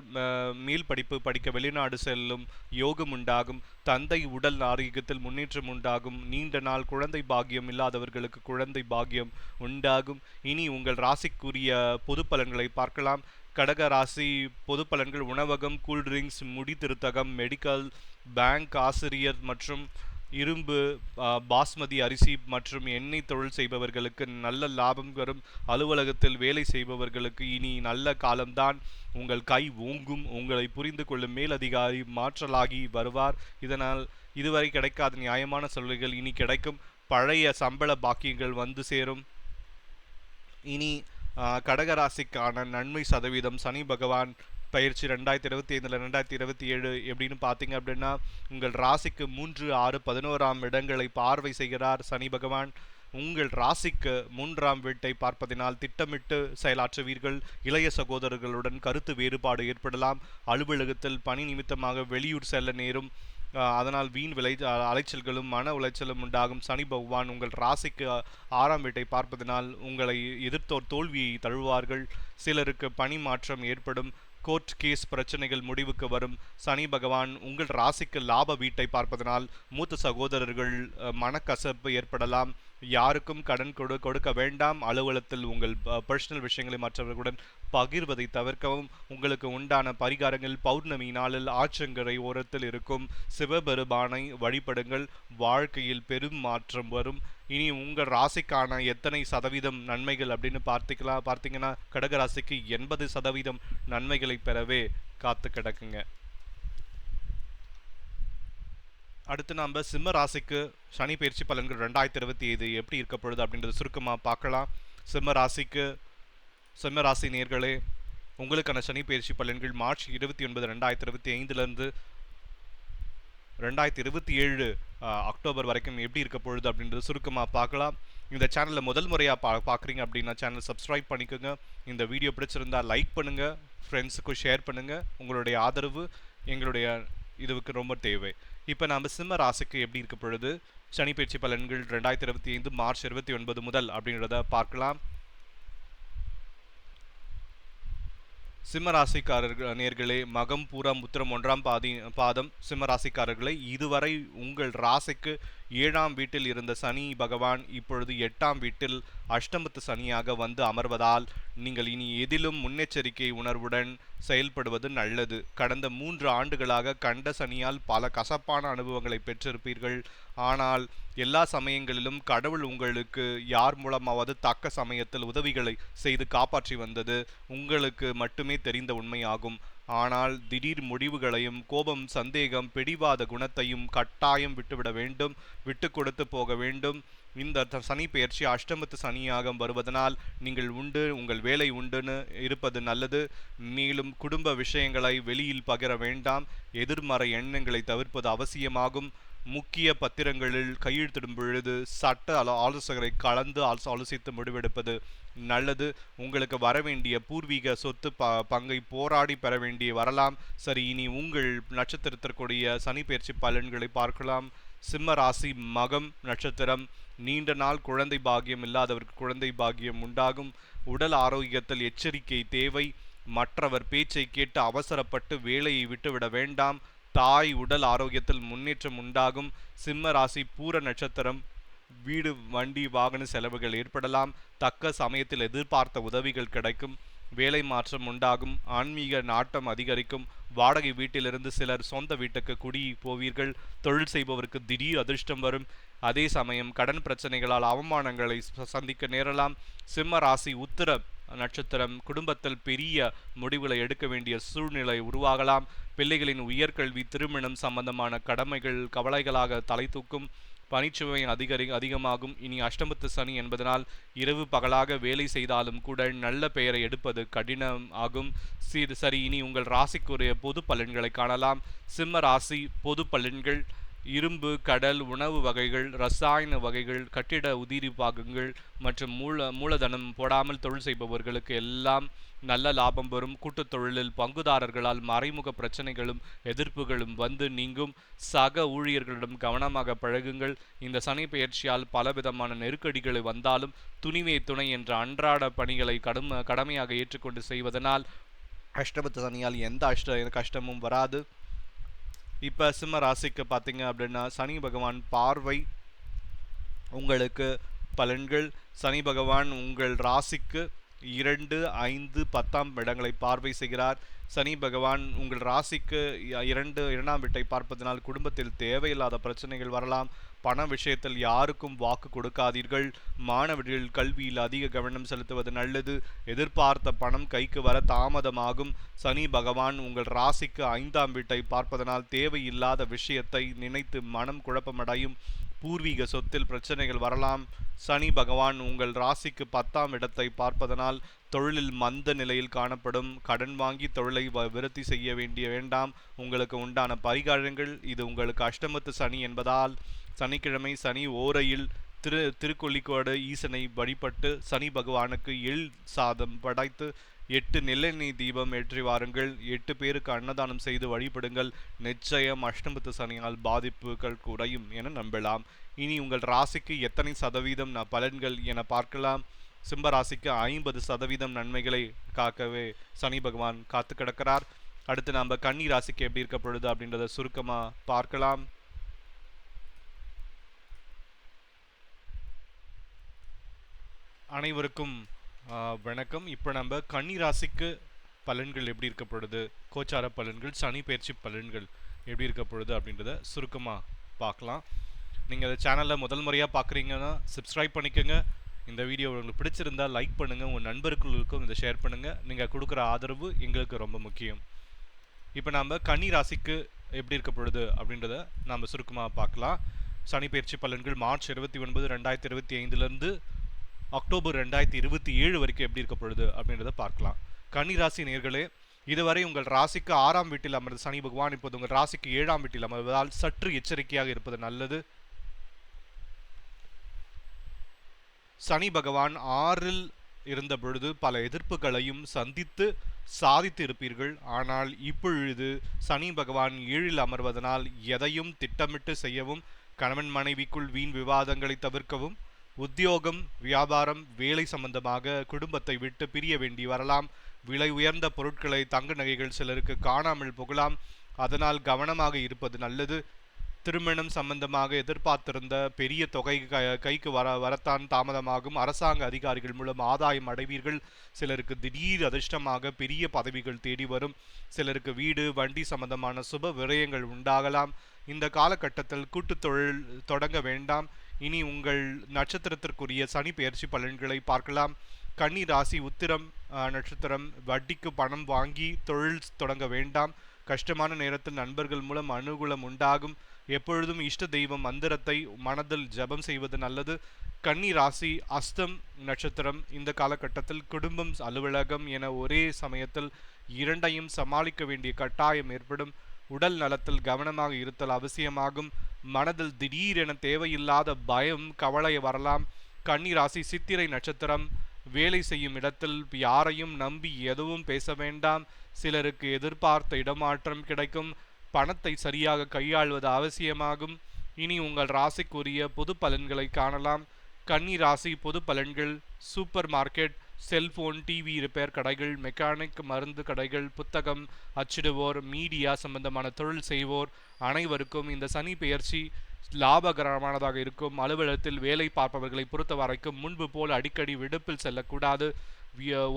மேல் படிப்பு படிக்க வெளிநாடு செல்லும் யோகம் உண்டாகும். தந்தை உடல் ஆரோக்கியத்தில் முன்னேற்றம் உண்டாகும். நீண்ட நாள் குழந்தை பாக்கியம் இல்லாதவர்களுக்கு குழந்தை பாக்கியம் உண்டாகும். இனி உங்கள் ராசிக்குரிய பொது பலன்களை பார்க்கலாம். கடக ராசி பொது பலன்கள். உணவகம், கூல்ட்ரிங்க்ஸ், முடி திருத்தகம், மெடிக்கல், பேங்க், ஆசிரியர் மற்றும் இரும்பு, பாஸ்மதி அரிசி மற்றும் எண்ணெய் தொழில் செய்பவர்களுக்கு நல்ல லாபம் வரும். அலுவலகத்தில் வேலை செய்பவர்களுக்கு இனி நல்ல காலம்தான். உங்கள் கை ஓங்கும். உங்களை புரிந்து கொள்ளும் மேலதிகாரி மாற்றலாகி வருவார். இதனால் இதுவரை கிடைக்காத நியாயமான சலுகைகள் இனி கிடைக்கும். பழைய சம்பள பாக்கியங்கள் வந்து சேரும். இனி கடகராசிக்கான நன்மை சதவீதம் சனி பகவான் பயிற்சி 2025 2027 எப்படின்னு பார்த்தீங்க அப்படின்னா, உங்கள் ராசிக்கு 3, 6, 11ஆம் இடங்களை பார்வை செய்கிறார் சனி பகவான். உங்கள் ராசிக்கு 3ஆம் வீட்டை பார்ப்பதினால் திட்டமிட்டு செயலாற்றுவீர்கள். இளைய சகோதரர்களுடன் கருத்து வேறுபாடு ஏற்படலாம். அலுவலகத்தில் பணி நிமித்தமாக வெளியூர் செல்ல நேரும். அதனால் வீண் அலைச்சல்களும் மன உளைச்சலும் உண்டாகும். சனி பகவான் உங்கள் ராசிக்கு 6ஆம் வீட்டை பார்ப்பதனால் உங்களை எதிர்த்தோர் தோல்வியை தழுவார்கள். சிலருக்கு பணி மாற்றம் ஏற்படும். கோர்ட் கேஸ் பிரச்சனைகள் முடிவுக்கு வரும். சனி பகவான் உங்கள் ராசிக்கு லாப வீட்டை பார்ப்பதனால் மூத்த சகோதரர்கள் மனக்கசப்பு ஏற்படலாம். யாருக்கும் கடன் கொடுக்க வேண்டாம். அலுவலகத்தில் உங்கள் பர்சனல் விஷயங்களை மற்றவர்களுடன் பகிர்வதை தவிர்க்கவும். உங்களுக்கு உண்டான பரிகாரங்கள் பௌர்ணமி நாளில் ஆற்றங்கரை ஓரத்தில் இருக்கும் சிவபெருமானை வழிபடுங்கள். வாழ்க்கையில் பெரும் மாற்றம் வரும். இனி உங்கள் ராசிக்கான எத்தனை சதவீதம் நன்மைகள் அப்படின்னு பார்த்தீங்கன்னா கடகராசிக்கு 80% நன்மைகளை பெறவே காத்து கிடக்குங்க. அடுத்து நாம் சிம்ம ராசிக்கு சனி பயிற்சி பலன்கள் 2025 எப்படி இருக்க பொழுது அப்படின்றது சுருக்கமாக பார்க்கலாம். சிம்ம ராசி நேர்களே, உங்களுக்கான சனி பயிற்சி பலன்கள் மார்ச் 29, 2025 2027 அக்டோபர் வரைக்கும் எப்படி இருக்க பொழுது அப்படின்றது சுருக்கமாக பார்க்கலாம். இந்த சேனலில் முதல் முறையாக பார்க்குறீங்க அப்படின்னா சேனல் சப்ஸ்கிரைப் பண்ணிக்கோங்க. இந்த வீடியோ பிடிச்சிருந்தால் லைக் பண்ணுங்கள், ஃப்ரெண்ட்ஸுக்கும் ஷேர் பண்ணுங்கள். உங்களுடைய ஆதரவு எங்களுடைய இதுவுக்கு ரொம்ப தேவை. இப்போ நம்ம சிம்ம ராசிக்கு எப்படி இருக்க பொழுது சனி பயிற்சி பலன்கள் 2025 மார்ச் 29 முதல் அப்படின்றத பார்க்கலாம். சிம்மராசிக்காரர்கள் நேர்களே, மகம் பூரம் உத்திரம் 1ஆம் பாதம் சிம்மராசிக்காரர்களை, இதுவரை உங்கள் ராசிக்கு 7ஆம் வீட்டில் இருந்த சனி பகவான் இப்பொழுது 8ஆம் வீட்டில் அஷ்டமத்து சனியாக வந்து அமர்வதால் நீங்கள் இனி எதிலும் முன்னெச்சரிக்கை உணர்வுடன் செயல்படுவது நல்லது. கடந்த 3 ஆண்டுகளாக கண்ட சனியால் பல கசப்பான அனுபவங்களை பெற்றிருப்பீர்கள். ஆனால் எல்லா சமயங்களிலும் கடவுள் உங்களுக்கு யார் மூலமாவது தக்க சமயத்தில் உதவிகளை செய்து காப்பாற்றி வந்தது உங்களுக்கு மட்டுமே தெரிந்த உண்மையாகும். ஆனால் திடீர் முடிவுகளையும் கோபம், சந்தேகம், பிடிவாத குணத்தையும் கட்டாயம் விட்டுவிட வேண்டும், விட்டு கொடுத்து போக வேண்டும். இந்த சனி பெயர்ச்சி அஷ்டமத்து சனியாக வருவதனால் நீங்கள் உண்டு, உங்கள் வேலை உண்டுன்னு இருப்பது நல்லது. மேலும் குடும்ப விஷயங்களை வெளியில் பகிர வேண்டாம். எதிர்மறை எண்ணங்களை தவிர்ப்பது அவசியமாகும். முக்கிய பத்திரங்களில் கையெழுத்திடும் பொழுது சட்ட ஆலோசகரை கலந்து ஆலோசித்து முடிவெடுப்பது நல்லது. உங்களுக்கு வரவேண்டிய பூர்வீக சொத்து பங்கை போராடி பெற வேண்டிய வரலாம். சரி, இனி உங்கள் நட்சத்திரத்திற்குரிய சனி பயிற்சி பலன்களை பார்க்கலாம். சிம்ம ராசி மகம் நட்சத்திரம். நீண்ட நாள் குழந்தை பாக்கியம் இல்லாதவருக்கு குழந்தை பாக்கியம் உண்டாகும். உடல் ஆரோக்கியத்தில் எச்சரிக்கை தேவை. மற்றவர் பேச்சை கேட்டு அவசரப்பட்டு வேலையை விட்டுவிட வேண்டாம். தாய் உடல் ஆரோக்கியத்தில் முன்னேற்றம் உண்டாகும். சிம்ம ராசி பூர நட்சத்திரம். வீடு, வண்டி, வாகன செலவுகள் ஏற்படலாம். தக்க சமயத்தில் எதிர்பார்த்த உதவிகள் கிடைக்கும். வேலை மாற்றம் உண்டாகும். ஆன்மீக நாட்டம் அதிகரிக்கும். வாடகை வீட்டிலிருந்து சிலர் சொந்த வீட்டுக்கு குடி போவீர்கள். தொழில் செய்பவருக்கு திடீர் அதிர்ஷ்டம் வரும். அதே சமயம் கடன் பிரச்சனைகளால் அவமானங்களை சந்திக்க நேரலாம். சிம்ம ராசி உத்திர நட்சத்திரம். குடும்பத்தில் பெரிய முடிவுகளை எடுக்க வேண்டிய சூழ்நிலை உருவாகலாம். பிள்ளைகளின் உயர்கல்வி, திருமணம் சம்பந்தமான கடமைகள் கவலைகளாக தலை தூக்கும். பணிச்சுவை அதிகமாகும். இனி அஷ்டமத்து சனி என்பதனால் இரவு பகலாக வேலை செய்தாலும் கூட நல்ல பெயரை எடுப்பது கடினம் ஆகும். சரி, இனி உங்கள் ராசிக்குரிய பொது பலன்களை காணலாம். சிம்ம ராசி பொது பலன்கள். இரும்பு, கடல், உணவு வகைகள், ரசாயன வகைகள், கட்டிட உதிரி பாகங்கள் மற்றும் மூலதனம் போடாமல் தொழில் செய்பவர்களுக்கு எல்லாம் நல்ல லாபம் வரும். கூட்டுத் தொழிலில் பங்குதாரர்களால் மறைமுக பிரச்சனைகளும் எதிர்ப்புகளும் வந்து நீங்கும். சக ஊழியர்களிடம் கவனமாக பழகுங்கள். இந்த சனி பெயர்ச்சியால் பலவிதமான நெருக்கடிகளை வந்தாலும் துணிவே துணை என்ற அன்றாட பணிகளை கடமையாக ஏற்றுக்கொண்டு செய்வதனால் அஷ்டமத்து சனியால் எந்த கஷ்டமும் வராது. இப்போ சிம்ம ராசிக்கு பார்த்தீங்க அப்படின்னா சனி பகவான் பார்வை உங்களுக்கு பலன்கள். சனி பகவான் உங்கள் ராசிக்கு 2, 5, 10ஆம் இடங்களை பார்வை செய்கிறார். சனி பகவான் உங்கள் ராசிக்கு 2ஆம் வீட்டை பார்ப்பதனால் குடும்பத்தில் தேவையில்லாத பிரச்சனைகள் வரலாம். பண விஷயத்தில் யாருக்கும் வாக்கு கொடுக்காதீர்கள். மாணவர்கள் கல்வியில் அதிக கவனம் செலுத்துவது நல்லது. எதிர்பார்த்த பணம் கைக்கு வர தாமதமாகும். சனி பகவான் உங்கள் ராசிக்கு 5ஆம் வீட்டை பார்ப்பதனால் தேவையில்லாத விஷயத்தை நினைத்து மனம் குழப்பமடையும். பூர்வீக சொத்தில் பிரச்சனைகள் வரலாம். சனி பகவான் உங்கள் ராசிக்கு 10ஆம் இடத்தை பார்ப்பதனால் தொழிலில் மந்த நிலையில் காணப்படும். கடன் வாங்கி தொழிலை விருத்தி செய்ய வேண்டாம். உங்களுக்கு உண்டான பரிகாரங்கள். இது உங்களுக்கு அஷ்டமத்து சனி என்பதால் சனிக்கிழமை சனி ஓரையில் திருக்கொள்ளிக்கோடு ஈசனை வழிபட்டு சனி பகவானுக்கு எள் சாதம் படைத்து 8 நெல்லெண்ணெய் தீபம் ஏற்றி வாருங்கள். 8 பேருக்கு அன்னதானம் செய்து வழிபடுங்கள். நிச்சயம் அஷ்டமத்து சனியால் பாதிப்புகள் குறையும் என நம்பலாம். இனி உங்கள் ராசிக்கு எத்தனை சதவீதம் பலன்கள் என பார்க்கலாம். சிம்ம ராசிக்கு 50% நன்மைகளை காக்கவே சனி பகவான் காத்து கிடக்கிறார். அடுத்து நம்ம கன்னி ராசிக்கு எப்படி இருக்க பொழுது அப்படின்றத சுருக்கமா பார்க்கலாம். அனைவருக்கும் வணக்கம். இப்போ நம்ம கன்னி ராசிக்கு பலன்கள் எப்படி இருக்க பொழுது, கோச்சார பலன்கள், சனி பயிற்சி பலன்கள் எப்படி இருக்க பொழுது அப்படின்றத சுருக்கமாக பார்க்கலாம். நீங்கள் இந்த சேனலில் முதல் முறையாக பார்க்குறீங்கன்னா சப்ஸ்கிரைப் பண்ணிக்கோங்க. இந்த வீடியோ உங்களுக்கு பிடிச்சிருந்தால் லைக் பண்ணுங்கள். உங்கள் நண்பர்களுக்கும் இதை ஷேர் பண்ணுங்கள். நீங்கள் கொடுக்குற ஆதரவு எங்களுக்கு ரொம்ப முக்கியம். இப்போ நம்ம கன்னி ராசிக்கு எப்படி இருக்க பொழுது அப்படின்றத நம்ம சுருக்கமாக பார்க்கலாம். சனி பயிற்சி பலன்கள் மார்ச் 29, 2025 அக்டோபர் 2027 வரைக்கும் எப்படி இருக்க பொழுது அப்படின்றத பார்க்கலாம். கன்னி ராசி நேயர்களே, இதுவரை உங்கள் ராசிக்கு 6ஆம் வீட்டில் அமர்ந்த சனி பகவான் இப்போது உங்கள் ராசிக்கு 7ஆம் வீட்டில் அமர்வதால் சற்று எச்சரிக்கையாக இருப்பது நல்லது. சனி பகவான் 6இல் இருந்த பொழுது பல எதிர்ப்புகளையும் சந்தித்து சாதித்து இருப்பீர்கள். ஆனால் இப்பொழுது சனி பகவான் 7ல் அமர்வதனால் எதையும் திட்டமிட்டு செய்யவும், கணவன் மனைவிக்குள் வீண் விவாதங்களை தவிர்க்கவும், உத்தியோகம், வியாபாரம், வேலை சம்பந்தமாக குடும்பத்தை விட்டு பிரிய வேண்டி வரலாம். விலை உயர்ந்த பொருட்களை, தங்க நகைகள் சிலருக்கு காணாமல் போகலாம். அதனால் கவனமாக இருப்பது நல்லது. திருமணம் சம்பந்தமாக எதிர்பார்த்திருந்த பெரிய தொகை கைக்கு வரத்தான் தாமதமாகும். அரசாங்க அதிகாரிகள் மூலம் ஆதாயம் அடைவீர்கள். சிலருக்கு திடீர் அதிர்ஷ்டமாக பெரிய பதவிகள் தேடி வரும். சிலருக்கு வீடு, வண்டி சம்பந்தமான சுப விரயங்கள் உண்டாகலாம். இந்த காலகட்டத்தில் கூட்டு தொழில் தொடங்க வேண்டாம். இனி உங்கள் நட்சத்திரத்திற்குரிய சனி பெயர்ச்சி பலன்களை பார்க்கலாம். கன்னி ராசி உத்திரம் நட்சத்திரம். வட்டிக்கு பணம் வாங்கி தொழில் தொடங்க வேண்டாம். கஷ்டமான நேரத்தில் நண்பர்கள் மூலம் அனுகூலம் உண்டாகும். எப்பொழுதும் இஷ்ட தெய்வ மந்திரத்தை மனதில் ஜபம் செய்வது நல்லது. கன்னி ராசி அஸ்தம் நட்சத்திரம். இந்த காலகட்டத்தில் குடும்பம், அலுவலகம் என ஒரே சமயத்தில் இரண்டையும் சமாளிக்க வேண்டிய கட்டாயம் ஏற்படும். உடல் நலத்தில் கவனமாக இருத்தல் அவசியமாகும். மனதில் திடீரென தேவையில்லாத பயம், கவலை வரலாம். கன்னி ராசி சித்திரை நட்சத்திரம். வேலை செய்யும் இடத்தில் யாரையும் நம்பி எதுவும் பேச வேண்டாம். சிலருக்கு எதிர்பார்த்த இடமாற்றம் கிடைக்கும். பணத்தை சரியாக கையாள்வது அவசியமாகும். இனி உங்கள் ராசிக்குரிய பொது பலன்களை காணலாம். கன்னி ராசி பொது பலன்கள். Super market, cellphone, TV repair கடைகள், மெக்கானிக், மருந்து கடைகள், புத்தகம் அச்சிடுவோர், மீடியா சம்பந்தமான தொழில் செய்வோர் அனைவருக்கும் இந்த சனி பெயர்ச்சி லாபகரமானதாக இருக்கும். அலுவலகத்தில் வேலை பார்ப்பவர்களை பொறுத்த வரைக்கும் முன்பு போல் அடிக்கடி விடுப்பில் செல்லக்கூடாது.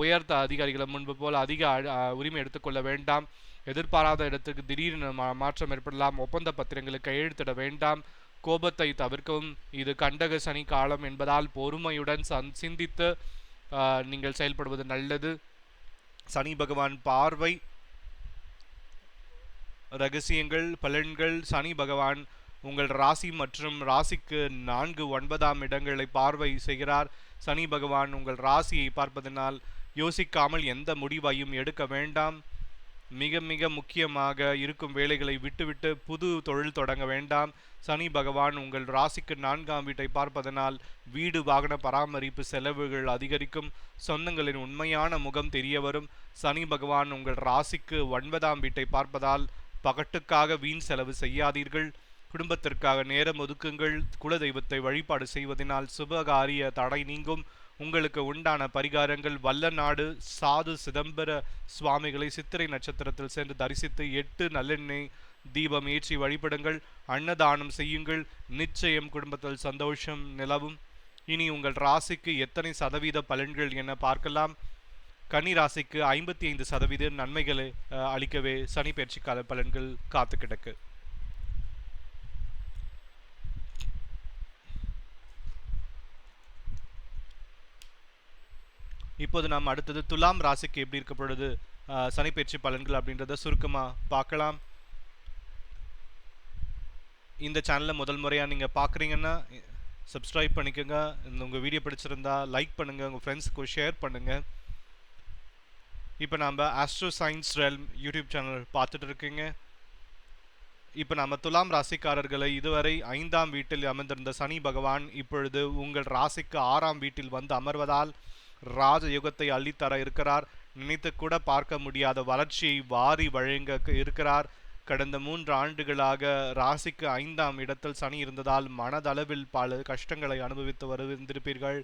உயர்த்த அதிகாரிகளை முன்பு போல் அதிக உரிமை எடுத்துக்கொள்ள வேண்டாம். எதிர்பாராத இடத்துக்கு திடீரென மாற்றம் ஏற்படலாம். ஒப்பந்த பத்திரங்களுக்கு கையெழுத்திட வேண்டாம். கோபத்தை தவிர்க்கவும். இது கண்டக சனி காலம் என்பதால் பொறுமையுடன் சிந்தித்து நீங்கள் செயல்படுவது நல்லது. சனி பகவான் பார்வை. ரகசியங்கள், பலன்கள். சனி பகவான் உங்கள் ராசி மற்றும் ராசிக்கு 4, 9ஆம் இடங்களை பார்வை செய்கிறார். சனி பகவான் உங்கள் ராசியை பார்ப்பதனால் யோசிக்காமல் எந்த முடிவையும் எடுக்க வேண்டாம். மிக மிக முக்கியமாக இருக்கும் வேலைகளை விட்டுவிட்டு புது தொழில் தொடங்க வேண்டாம். சனி பகவான் உங்கள் ராசிக்கு 4ஆம் வீட்டை பார்ப்பதனால் வீடு, வாகன பராமரிப்பு செலவுகள் அதிகரிக்கும். சொந்தங்களின் உண்மையான முகம் தெரிய வரும். சனி பகவான் உங்கள் ராசிக்கு 9ஆம் வீட்டை பார்ப்பதால் பகட்டுக்காக வீண் செலவு செய்யாதீர்கள். குடும்பத்திற்காக நேரம் ஒதுக்குங்கள். குலதெய்வத்தை வழிபாடு செய்வதனால் சுபகாரிய தடை நீங்கும். உங்களுக்கு உண்டான பரிகாரங்கள். வல்லநாடு சாது சிதம்பர சுவாமிகளை சித்திரை நட்சத்திரத்தில் சென்று தரிசித்து 8 நல்லெண்ணெய் தீபம் ஏற்றி வழிபடுங்கள். அன்னதானம் செய்யுங்கள். நிச்சயம் குடும்பத்தில் சந்தோஷம் நிலவும். இனி உங்கள் ராசிக்கு எத்தனை சதவீத பலன்கள் என பார்க்கலாம். கன்னி ராசிக்கு 55% நன்மைகளை அளிக்கவே சனி பெயர்ச்சி கால பலன்கள் காத்து கிடக்கு. இப்போது நாம் அடுத்தது துலாம் ராசிக்கு எப்படி இருக்க பொழுது சனி பெயர்ச்சி பலன்கள் அப்படின்றத சுருக்கமாக பார்க்கலாம். இந்த சேனலை முதல் முறையாக நீங்கள் பார்க்குறீங்கன்னா சப்ஸ்கிரைப் பண்ணிக்கோங்க. உங்கள் வீடியோ பிடிச்சிருந்தா லைக் பண்ணுங்கள், உங்கள் ஃப்ரெண்ட்ஸுக்கு ஷேர் பண்ணுங்கள். இப்போ நாம் astro science realm YouTube channel பார்த்துட்டு இருக்கீங்க. இப்போ நம்ம துலாம் ராசிக்காரர்களை இதுவரை 5ஆம் வீட்டில் அமர்ந்திருந்த சனி பகவான் இப்பொழுது உங்கள் ராசிக்கு 6ஆம் வீட்டில் வந்து அமர்வதால் ராஜ யுகத்தை அள்ளித்தர இருக்கிறார். நினைத்து கூட பார்க்க முடியாத வளர்ச்சியை வாரி வழங்க இருக்கிறார். கடந்த 3 ஆண்டுகளாக ராசிக்கு 5ஆம் இடத்தில் சனி இருந்ததால் மனதளவில் பல கஷ்டங்களை அனுபவித்து வந்திருப்பீர்கள்.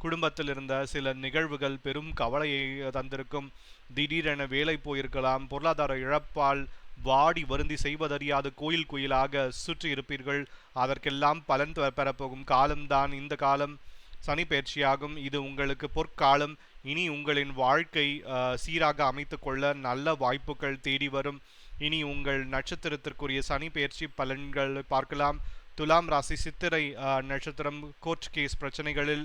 குடும்பத்தில் இருந்த சில நிகழ்வுகள் பெரும் கவலையை தந்திருக்கும். திடீரென வேலை போயிருக்கலாம். பொருளாதார இழப்பால் வாடி வருந்தி செய்வதறியாது கோயிலாக சுற்றி இருப்பீர்கள். அதற்கெல்லாம் பலன் பெறப்போகும் காலம்தான் இந்த காலம். சனி பெயர்ச்சியாகும். இது உங்களுக்கு பொற்காலம். இனி உங்களின் வாழ்க்கை சீராக அமைத்து கொள்ள நல்ல வாய்ப்புகள் தேடி வரும். இனி உங்கள் நட்சத்திரத்திற்குரிய சனி பெயர்ச்சி பலன்கள் பார்க்கலாம். துலாம் ராசி சித்திரை நட்சத்திரம். கோர்ட் கேஸ் பிரச்சனைகளில்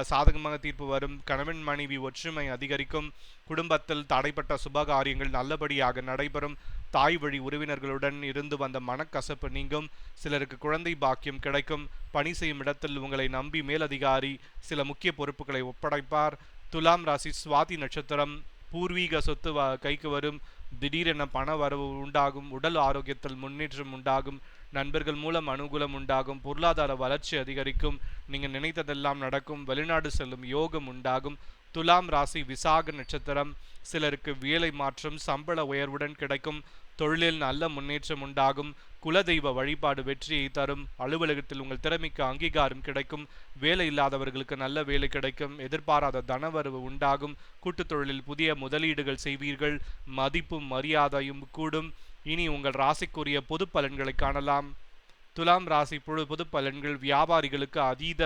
சாதகமாக தீர்ப்பு வரும். கணவன் மனைவி ஒற்றுமை அதிகரிக்கும். குடும்பத்தில் தடைப்பட்ட சுபகாரியங்கள் நல்லபடியாக நடைபெறும். தாய் வழி உறவினர்களுடன் இருந்து வந்த மனக்கசப்பு நீங்கும். சிலருக்கு குழந்தை பாக்கியம் கிடைக்கும். பணி செய்யும் இடத்தில் உங்களை நம்பி மேலதிகாரி சில முக்கிய பொறுப்புகளை ஒப்படைப்பார். துலாம் ராசி சுவாதி நட்சத்திரம். பூர்வீக சொத்து கைக்கு வரும். திடீரென பண வரவு உண்டாகும். உடல் ஆரோக்கியத்தில் முன்னேற்றம் உண்டாகும். நண்பர்கள் மூலம் அனுகூலம் உண்டாகும். பொருளாதார வளர்ச்சி அதிகரிக்கும். நீங்கள் நினைத்ததெல்லாம் நடக்கும். வெளிநாடு செல்லும் யோகம் உண்டாகும். துலாம் ராசி விசாக நட்சத்திரம். சிலருக்கு வேலை மாற்றம் சம்பள உயர்வுடன் கிடைக்கும். தொழிலில் நல்ல முன்னேற்றம் உண்டாகும். குலதெய்வ வழிபாடு வெற்றியை தரும். அலுவலகத்தில் உங்கள் திறமைக்கு அங்கீகாரம் கிடைக்கும். வேலை இல்லாதவர்களுக்கு நல்ல வேலை கிடைக்கும். எதிர்பாராத தனவரவு உண்டாகும். கூட்டுத் தொழிலில் புதிய முதலீடுகள் செய்வீர்கள். மதிப்பும் மரியாதையும் கூடும். இனி உங்கள் ராசிக்குரிய பொது பலன்களை காணலாம். துலாம் ராசி பொது பலன்கள். வியாபாரிகளுக்கு அதீத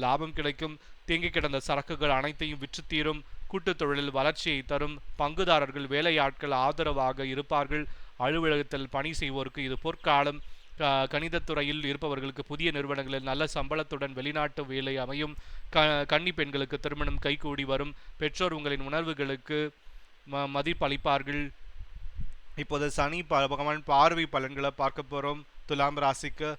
லாபம் கிடைக்கும். தேங்கி கிடந்த சரக்குகள் அனைத்தையும் விற்று தீரும். கூட்டுத் தொழிலில் வளர்ச்சியை தரும். பங்குதாரர்கள் வேலையாட்கள் ஆதரவாக இருப்பார்கள். அலுவலகத்தில் பணி செய்வோருக்கு இது பொற்காலம். கணிதத்துறையில் இருப்பவர்களுக்கு புதிய நிறுவனங்களில் நல்ல சம்பளத்துடன் வெளிநாட்டு வேலை அமையும். கன்னி பெண்களுக்கு திருமணம் கைகூடி வரும். பெற்றோர் உங்களின் உணர்வுகளுக்கு மதிப்பளிப்பார்கள். இப்போது சனி பகவான் பார்வை பலன்களை பார்க்க போறோம். துலாம் ராசிக்கு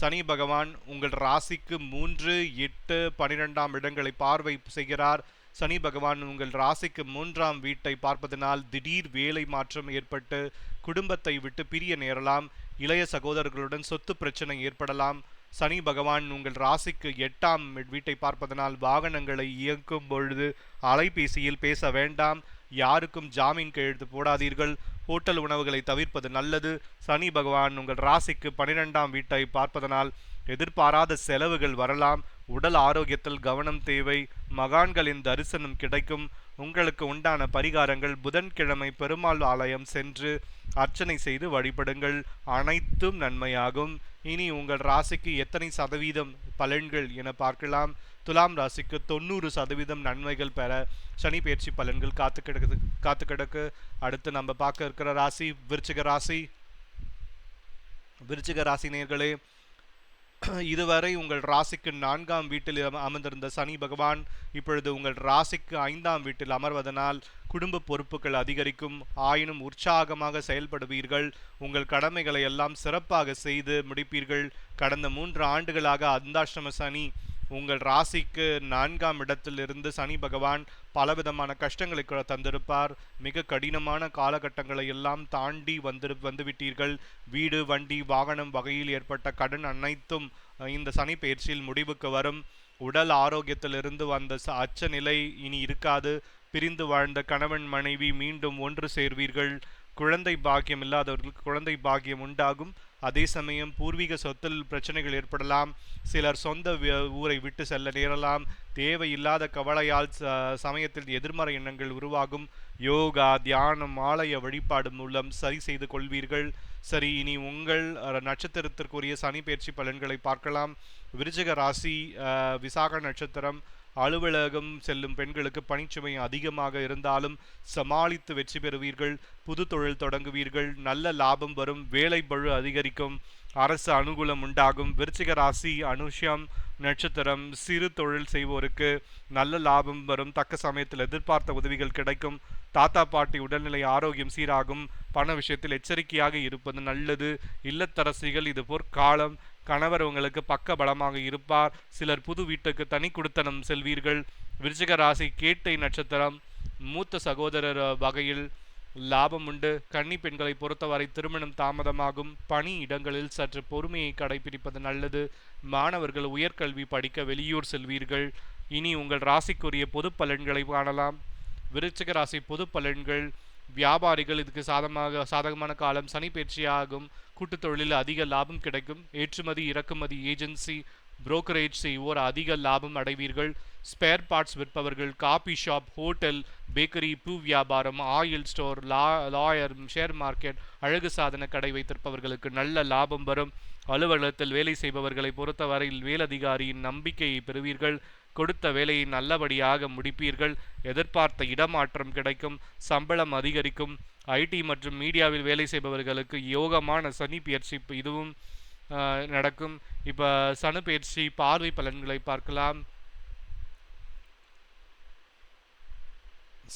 சனி பகவான் உங்கள் ராசிக்கு 3, 8, 12 இடங்களை பார்வை செய்கிறார். சனி பகவான் உங்கள் ராசிக்கு 3ஆம் வீட்டை பார்ப்பதனால் திடீர் வேலை மாற்றம் ஏற்பட்டு குடும்பத்தை விட்டு பிரிய நேரலாம். இளைய சகோதரர்களுடன் சொத்து பிரச்சனை ஏற்படலாம். சனி பகவான் உங்கள் ராசிக்கு 8ஆம் வீட்டை பார்ப்பதனால் வாகனங்களை இயக்கும் பொழுது அலைபேசியில் பேச வேண்டாம். யாருக்கும் ஜாமீன் கையெழுத்து போடாதீர்கள். ஹோட்டல் உணவுகளை தவிர்ப்பது நல்லது. சனி பகவான் உங்கள் ராசிக்கு 12ஆம் வீட்டை பார்ப்பதனால் எதிர்பாராத செலவுகள் வரலாம். உடல் ஆரோக்கியத்தில் கவனம் தேவை. மகான்களின் தரிசனம் கிடைக்கும். உங்களுக்கு உண்டான பரிகாரங்கள் புதன்கிழமை பெருமாள் ஆலயம் சென்று அர்ச்சனை செய்து வழிபடுங்கள். அனைத்தும் நன்மையாகும். இனி உங்கள் ராசிக்கு எத்தனை சதவீதம் பலன்கள் என பார்க்கலாம். துலாம் ராசிக்கு 90% நன்மைகள் பெற சனி பயிற்சி பலன்கள் காத்து கிடக்கு. அடுத்து நம்ம பார்க்க இருக்கிற ராசி விருச்சிக ராசி. விருச்சிக ராசி நேயர்களே, இதுவரை உங்கள் ராசிக்கு 4ஆம் வீட்டில் அமர்ந்திருந்த சனி பகவான் இப்பொழுது உங்கள் ராசிக்கு 5ஆம் வீட்டில் அமர்வதனால் குடும்ப பொறுப்புகள் அதிகரிக்கும். ஆயினும் உற்சாகமாக செயல்படுவீர்கள். உங்கள் கடமைகளை எல்லாம் சிறப்பாக செய்து முடிப்பீர்கள். கடந்த 3 ஆண்டுகளாக அந்தாஷ்டம சனி உங்கள் ராசிக்கு 4ஆம் இடத்தில் இருந்து சனி பகவான் பலவிதமான கஷ்டங்களை தந்திருப்பார். மிக கடினமான காலகட்டங்களை எல்லாம் தாண்டி வந்துவிட்டீர்கள். வீடு, வண்டி, வாகனம் வகையில் ஏற்பட்ட கடன் அனைத்தும் இந்த சனி பயிற்சியில் முடிவுக்கு வரும். உடல் ஆரோக்கியத்திலிருந்து வந்த அச்ச நிலை இனி இருக்காது. பிரிந்து வாழ்ந்த கணவன் மனைவி மீண்டும் ஒன்று சேர்வீர்கள். குழந்தை பாக்கியம் இல்லாதவர்களுக்கு குழந்தை பாக்கியம் உண்டாகும். அதே சமயம் பூர்வீக சொத்தில் பிரச்சனைகள் ஏற்படலாம். சிலர் சொந்த ஊரை விட்டு செல்ல நேரலாம். தேவையில்லாத கவலையால் சமயத்தில் எதிர்மறை எண்ணங்கள் உருவாகும். யோகா, தியானம், ஆலய வழிபாடு மூலம் சரி செய்து கொள்வீர்கள். சரி, இனி உங்கள் நட்சத்திரத்திற்குரிய சனி பயிற்சி பலன்களை பார்க்கலாம். விருச்சிக ராசி விசாக நட்சத்திரம். அலுவலகம் செல்லும் பெண்களுக்கு பணிச்சுமை அதிகமாக இருந்தாலும் சமாளித்து வெற்றி பெறுவீர்கள். புது தொழில் தொடங்குவீர்கள். நல்ல லாபம் வரும். வேலை பளு அதிகரிக்கும். அரசு அனுகூலம் உண்டாகும். விருச்சிக ராசி அனுஷம் நட்சத்திரம். சிறு தொழில் செய்வோருக்கு நல்ல லாபம் வரும். தக்க சமயத்தில் எதிர்பார்த்த உதவிகள் கிடைக்கும். தாத்தா பாட்டி உடல்நிலை ஆரோக்கியம் சீராகும். பண விஷயத்தில் எச்சரிக்கையாக இருப்பது நல்லது. இல்லத்தரசிகள் இது பொற்காலம். கணவர் உங்களுக்கு பக்க பலமாக இருப்பார். சிலர் புது வீட்டுக்கு தனி குடித்தனம் செல்வீர்கள். விருச்சிக ராசி கேட்டை நட்சத்திரம். மூத்த சகோதரர் வகையில் லாபம் உண்டு. கன்னி பெண்களை பொறுத்தவரை திருமணம் தாமதமாகும். பணி இடங்களில் சற்று பொறுமையை கடைபிடிப்பது நல்லது. மாணவர்கள் உயர்கல்வி படிக்க வெளியூர் செல்வீர்கள். இனி உங்கள் ராசிக்குரிய பொது பலன்களை காணலாம். விருச்சிக ராசி பொது பலன்கள். வியாபாரிகள் இதுக்கு சாதகமான காலம். சனி பயிற்சியாகும். கூட்டுத் தொழிலில் அதிக லாபம் கிடைக்கும். ஏற்றுமதி இறக்குமதி ஏஜென்சி புரோக்கரேஜ் செய்வோர் அதிக லாபம் அடைவீர்கள். ஸ்பேர் பார்ட்ஸ் விற்பவர்கள், காபி ஷாப், ஹோட்டல், பேக்கரி, பூ வியாபாரம், oil store, lawyer, share market, அழகு சாதன கடை வைத்திருப்பவர்களுக்கு நல்ல லாபம் வரும். அலுவலகத்தில் வேலை செய்பவர்களை பொறுத்தவரையில் மேலதிகாரியின் நம்பிக்கையை பெறுவீர்கள். கொடுத்த வேலையை நல்லபடியாக முடிப்பீர்கள். எதிர்பார்த்த இடமாற்றம் கிடைக்கும். சம்பளம் அதிகரிக்கும். ஐடி மற்றும் மீடியாவில் வேலை செய்பவர்களுக்கு யோகமான சனி பயிற்சி இதுவும் நடக்கும். இப்போ சனி பயிற்சி பார்வை பலன்களை பார்க்கலாம்.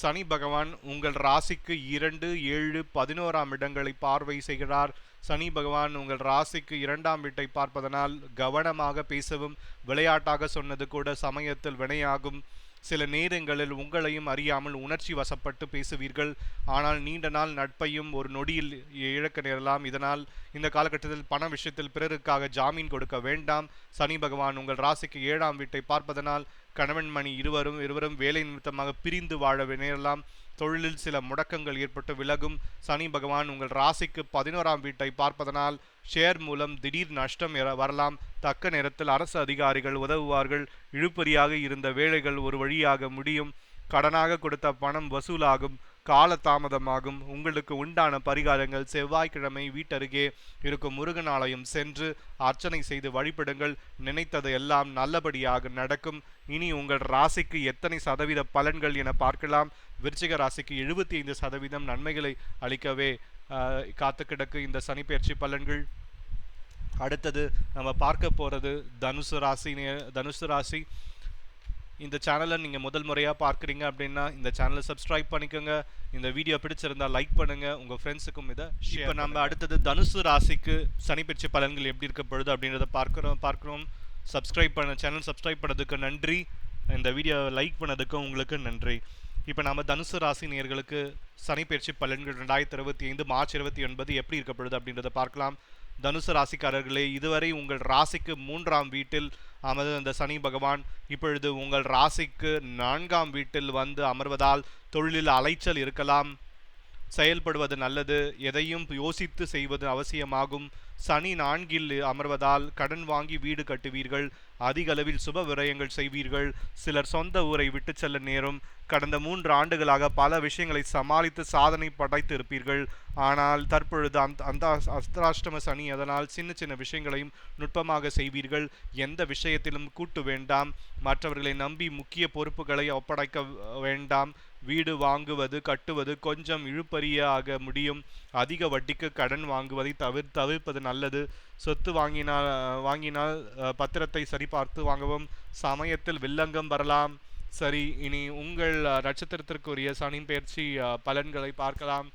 சனி பகவான் உங்கள் ராசிக்கு 2, 7, 11ஆம் இடங்களை பார்வை செய்கிறார். சனி பகவான் உங்கள் ராசிக்கு 2ஆம் வீட்டை பார்ப்பதனால் கவனமாக பேசவும். விளையாட்டாக சொன்னது கூட சமயத்தில் வினையாகும். சில நேரங்களில் உங்களையும் அறியாமல் உணர்ச்சி வசப்பட்டு பேசுவீர்கள். ஆனால் நீண்ட நாள் நட்பையும் ஒரு நொடியில் இழக்க நேரலாம். இதனால் இந்த காலகட்டத்தில் பண விஷயத்தில் பிறருக்காக ஜாமீன் கொடுக்க வேண்டாம். சனி பகவான் உங்கள் ராசிக்கு 7ஆம் வீட்டை பார்ப்பதனால் கணவன் மணி இருவரும் வேலை நிமித்தமாக பிரிந்து வாழ நேரலாம். தொழிலில் சில முடக்கங்கள் ஏற்பட்டு விலகும். சனி பகவான் உங்கள் ராசிக்கு 11ஆம் வீட்டை பார்ப்பதனால் ஷேர் மூலம் திடீர் நஷ்டம் வரலாம். தக்க நேரத்தில் அரசு அதிகாரிகள் உதவுவார்கள். இழுபறியாக இருந்த வேலைகள் ஒரு வழியாக முடியும். கடனாக கொடுத்த பணம் வசூலாகும். கால தாமதமாகும். உங்களுக்கு உண்டான பரிகாரங்கள்: செவ்வாய்க்கிழமை வீட்டருகே இருக்கும் முருகன் ஆலயம் சென்று அர்ச்சனை செய்து வழிபடுங்கள். நினைத்தது எல்லாம் நல்லபடியாக நடக்கும். இனி உங்கள் ராசிக்கு எத்தனை சதவீத பலன்கள் என பார்க்கலாம். விருச்சிக ராசிக்கு 75% நன்மைகளை அளிக்கவே காத்து கிடக்கு இந்த சனி பெயர்ச்சி பலன்கள். அடுத்தது நம்ம பார்க்க போகிறது தனுசு ராசி. இந்த சேனலை நீங்கள் முதல் முறையாக பார்க்குறீங்க அப்படின்னா இந்த சேனலை சப்ஸ்கிரைப் பண்ணிக்கோங்க. இந்த வீடியோ பிடிச்சிருந்தா லைக் பண்ணுங்கள், உங்கள் ஃப்ரெண்ட்ஸுக்கும் இதை ஷேர். இப்போ நம்ம அடுத்தது தனுசு ராசிக்கு சனி பெயர்ச்சி பலன்கள் எப்படி இருக்க பொழுது அப்படின்றத பார்க்குறோம். சேனல் சப்ஸ்கிரைப் பண்ணதுக்கு நன்றி. இந்த வீடியோவை லைக் பண்ணதுக்கும் உங்களுக்கு நன்றி. இப்போ நம்ம தனுசு ராசி நேயர்களுக்கு சனி பெயர்ச்சி பலன்கள் 2025 மார்ச் 29 எப்படி இருக்க பொழுது அப்படின்றத பார்க்கலாம். தனுசு ராசிக்காரர்களே, இதுவரை உங்கள் ராசிக்கு 3ஆம் வீட்டில் அமர்ந்து அந்த சனி பகவான் இப்பொழுது உங்கள் ராசிக்கு 4ஆம் வீட்டில் வந்து அமர்வதால் தொழிலில் அலைச்சல் இருக்கலாம். செயல்படுவது நல்லது. எதையும் யோசித்து செய்வது அவசியமாகும். சனி 4இல் அமர்வதால் கடன் வாங்கி வீடு கட்டுவீர்கள். அதிக அளவில் சுப விரயங்கள் செய்வீர்கள். சிலர் சொந்த ஊரை விட்டு செல்ல நேரும். கடந்த 3 ஆண்டுகளாக பல விஷயங்களை சமாளித்து சாதனை படைத்து இருப்பீர்கள். ஆனால் தற்பொழுது அந்த அஸ்திராஷ்டம சனி, அதனால் சின்ன சின்ன விஷயங்களையும் நுட்பமாக செய்வீர்கள். எந்த விஷயத்திலும் கூட்டு வேண்டாம். மற்றவர்களை நம்பி முக்கிய பொறுப்புகளை ஒப்படைக்க வேண்டாம். வீடு வாங்குவது கட்டுவது கொஞ்சம் இழுபறியாக முடியும். அதிக வட்டிக்கு கடன் வாங்குவதை தவிர்ப்பது நல்லது. சொத்து வாங்கினால் பத்திரத்தை சரிபார்த்து வாங்கவும். சமயத்தில் வில்லங்கம் வரலாம். சரி, இனி உங்கள் நட்சத்திரத்திற்குரிய சனி பெயர்ச்சி பலன்களை பார்க்கலாம்.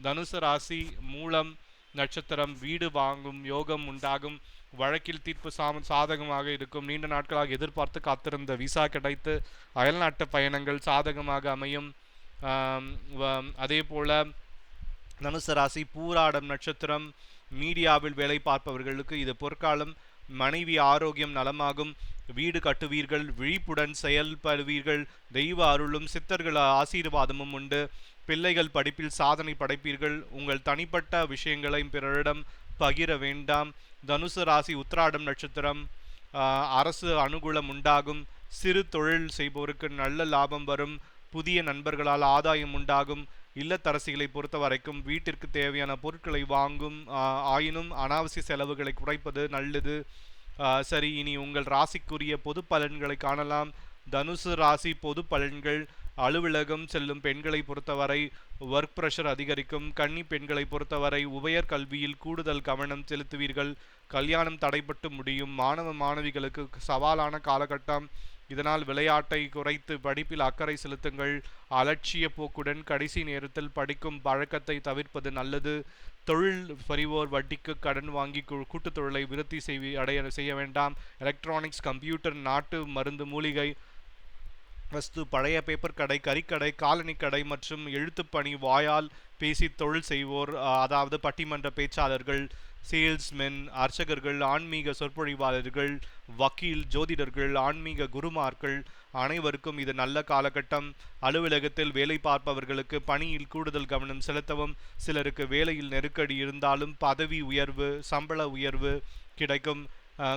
தனுசு ராசி, மூலம் நட்சத்திரம். வீடு வாங்கும் யோகம் உண்டாகும். வழக்கில் தீர்ப்பு சாதகமாக இருக்கும். நீண்ட நாட்களாக எதிர்பார்த்து காத்திருந்த விசா கிடைத்து அயல்நாட்டு பயணங்கள் சாதகமாக அமையும். அதே போல தனுசு ராசி, பூராடம் நட்சத்திரம். மீடியாவில் வேலை பார்ப்பவர்களுக்கு இது பொற்காலம். மனைவி ஆரோக்கியம் நலமாகும். வீடு கட்டுவீர்கள். விழிப்புடன் செயல்படுவீர்கள். தெய்வ அருளும் சித்தர்கள் ஆசீர்வாதமும் உண்டு. பிள்ளைகள் படிப்பில் சாதனை படைப்பீர்கள். உங்கள் தனிப்பட்ட விஷயங்களை பிறரிடம் பகிர வேண்டாம். தனுசு ராசி, உத்திராடம் நட்சத்திரம். அரசு அனுகூலம் உண்டாகும். சிறு தொழில் செய்பவருக்கு நல்ல லாபம் வரும். புதிய நண்பர்களால் ஆதாயம் உண்டாகும். இல்லத்தரசிகளை பொறுத்த வரைக்கும் வீட்டிற்கு தேவையான பொருட்களை வாங்கும். ஆயினும் அனாவசிய செலவுகளை குறைப்பது நல்லது. சரி, இனி உங்கள் ராசிக்குரிய பொது பலன்களை காணலாம். தனுசு ராசி பொது பலன்கள். அலுவலகம் செல்லும் பெண்களை பொறுத்தவரை ஒர்க் ப்ரெஷர் அதிகரிக்கும். கன்னி பெண்களை பொறுத்தவரை உயர் கல்வியில் கூடுதல் கவனம் செலுத்துவீர்கள். கல்யாணம் தடைபட்டு முடியும். மாணவிகளுக்கு சவாலான காலகட்டம். இதனால் விளையாட்டை குறைத்து படிப்பில் அக்கறை செலுத்துங்கள். அலட்சிய போக்குடன் கடைசி நேரத்தில் படிக்கும் பழக்கத்தை தவிர்ப்பது நல்லது. தொழில் பறிவோர் வட்டிக்கு கடன் வாங்கி கூட்டுத் தொழிலை விருத்தி செய்ய வேண்டாம். எலக்ட்ரானிக்ஸ், கம்ப்யூட்டர், நாட்டு மருந்து, மூலிகை வஸ்து, பழைய பேப்பர் கடை, கறிக்கடை, காலனி கடை மற்றும் எழுத்துப்பணி, வாயால் பேசி தொழில் செய்வோர், அதாவது பட்டிமன்ற பேச்சாளர்கள், சேல்ஸ்மென், அர்ச்சகர்கள், ஆன்மீக சொற்பொழிவாளர்கள், வக்கீல், ஜோதிடர்கள், ஆன்மீக குருமார்கள் அனைவருக்கும் இது நல்ல காலகட்டம். அலுவலகத்தில் வேலை பார்ப்பவர்களுக்கு பணியில் கூடுதல் கவனம் செலுத்தவும். சிலருக்கு வேலையில் நெருக்கடி இருந்தாலும் பதவி உயர்வு, சம்பள உயர்வு கிடைக்கும்.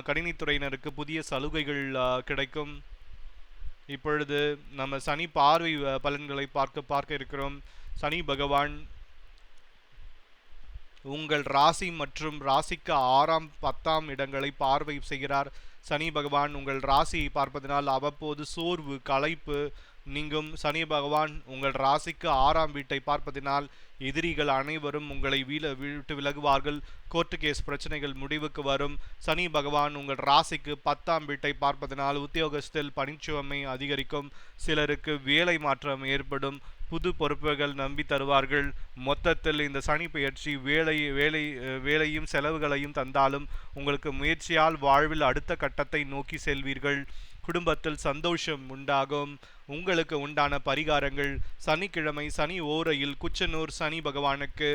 கணினித்துறையினருக்கு புதிய சலுகைகள் கிடைக்கும். இப்பொழுது நம்ம சனி பார்வை பலன்களை பார்க்க இருக்கிறோம். சனி பகவான் உங்கள் ராசி மற்றும் ராசிக்கு 6ஆம் 10ஆம் இடங்களை பார்வை செய்கிறார். சனி பகவான் உங்கள் ராசியை பார்ப்பதனால் அவ்வப்போது சோர்வு, களைப்பு நீங்கும். சனி பகவான் உங்கள் ராசிக்கு 6ஆம் வீட்டை பார்ப்பதனால் எதிரிகள் அனைவரும் உங்களை விட்டு விலகுவார்கள். கோர்ட்டு கேஸ் பிரச்சனைகள் முடிவுக்கு வரும். சனி பகவான் உங்கள் ராசிக்கு 10ஆம் வீட்டை பார்ப்பதனால் உத்தியோகத்தில் பணிச்சுமை அதிகரிக்கும். சிலருக்கு வேலை மாற்றம் ஏற்படும். புது பொறுப்புகள் நம்பி தருவார்கள். மொத்தத்தில் இந்த சனி பெயர்ச்சி வேலையும் செலவுகளையும் தந்தாலும் உங்களுக்கு முயற்சியால் வாழ்வில் அடுத்த கட்டத்தை நோக்கி செல்வீர்கள். குடும்பத்தில் சந்தோஷம் உண்டாகும். உங்களுக்கு உண்டான பரிகாரங்கள்: சனிக்கிழமை சனி ஓரையில் குச்சனூர் சனி பகவானுக்கு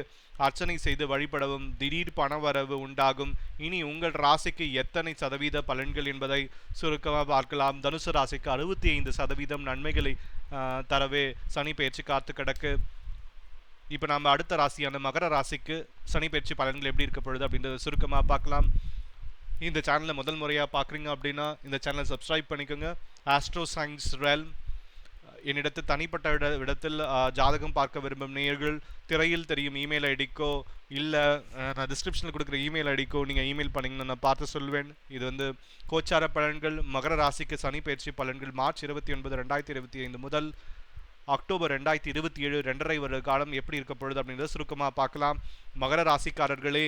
அர்ச்சனை செய்து வழிபடவும் திடீர் பணவரவு உண்டாகும். இனி உங்கள் ராசிக்கு எத்தனை சதவீத பலன்கள் என்பதை சுருக்கமாக பார்க்கலாம். தனுசு ராசிக்கு 65% நன்மைகளை தரவே சனி பயிற்சி காத்து கிடக்கு. இப்போ நம்ம அடுத்த ராசியான மகர ராசிக்கு சனி பயிற்சி பலன்கள் எப்படி இருக்க பொழுது அப்படின்றத சுருக்கமாக பார்க்கலாம். இந்த சேனலை முதல் முறையாக பார்க்குறீங்க அப்படின்னா இந்த சேனலை சப்ஸ்கிரைப் பண்ணிக்கோங்க. ஆஸ்ட்ரோ சயின்ஸ் ரெல்ம் என்னிடத்தில் தனிப்பட்ட இடத்தில் ஜாதகம் பார்க்க விரும்பும் நேயர்கள் திரையில் தெரியும் இமெயில் ஐடிக்கோ இல்லை நான் டிஸ்கிரிப்ஷனில் கொடுக்குற இமெயில் ஐடிக்கோ நீங்கள் இமெயில் பண்ணிங்கன்னா நான் பார்த்து சொல்வேன். இது வந்து கோச்சார பலன்கள். மகர ராசிக்கு சனி பயிற்சி பலன்கள் மார்ச் 29, 2025 முதல் அக்டோபர் 2027 2.5 வருட காலம் எப்படி இருக்க பொழுது அப்படின்றத சுருக்கமாக பார்க்கலாம். மகர ராசிக்காரர்களே,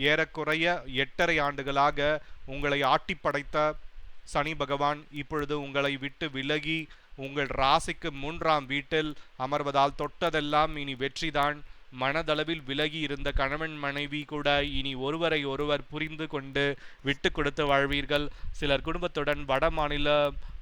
ஏறக்குறைய 8.5 ஆண்டுகளாக உங்களை ஆட்டி படைத்த சனி பகவான் இப்பொழுது உங்களை விட்டு விலகி உங்கள் ராசிக்கு 3ஆம் வீட்டில் அமர்வதால் தொட்டதெல்லாம் இனி வெற்றிதான். மனதளவில் விலகி இருந்த கணவன் மனைவி கூட இனி ஒருவரை ஒருவர் புரிந்து கொண்டு விட்டு கொடுத்து வாழ்வீர்கள். சிலர் குடும்பத்துடன் வட மாநில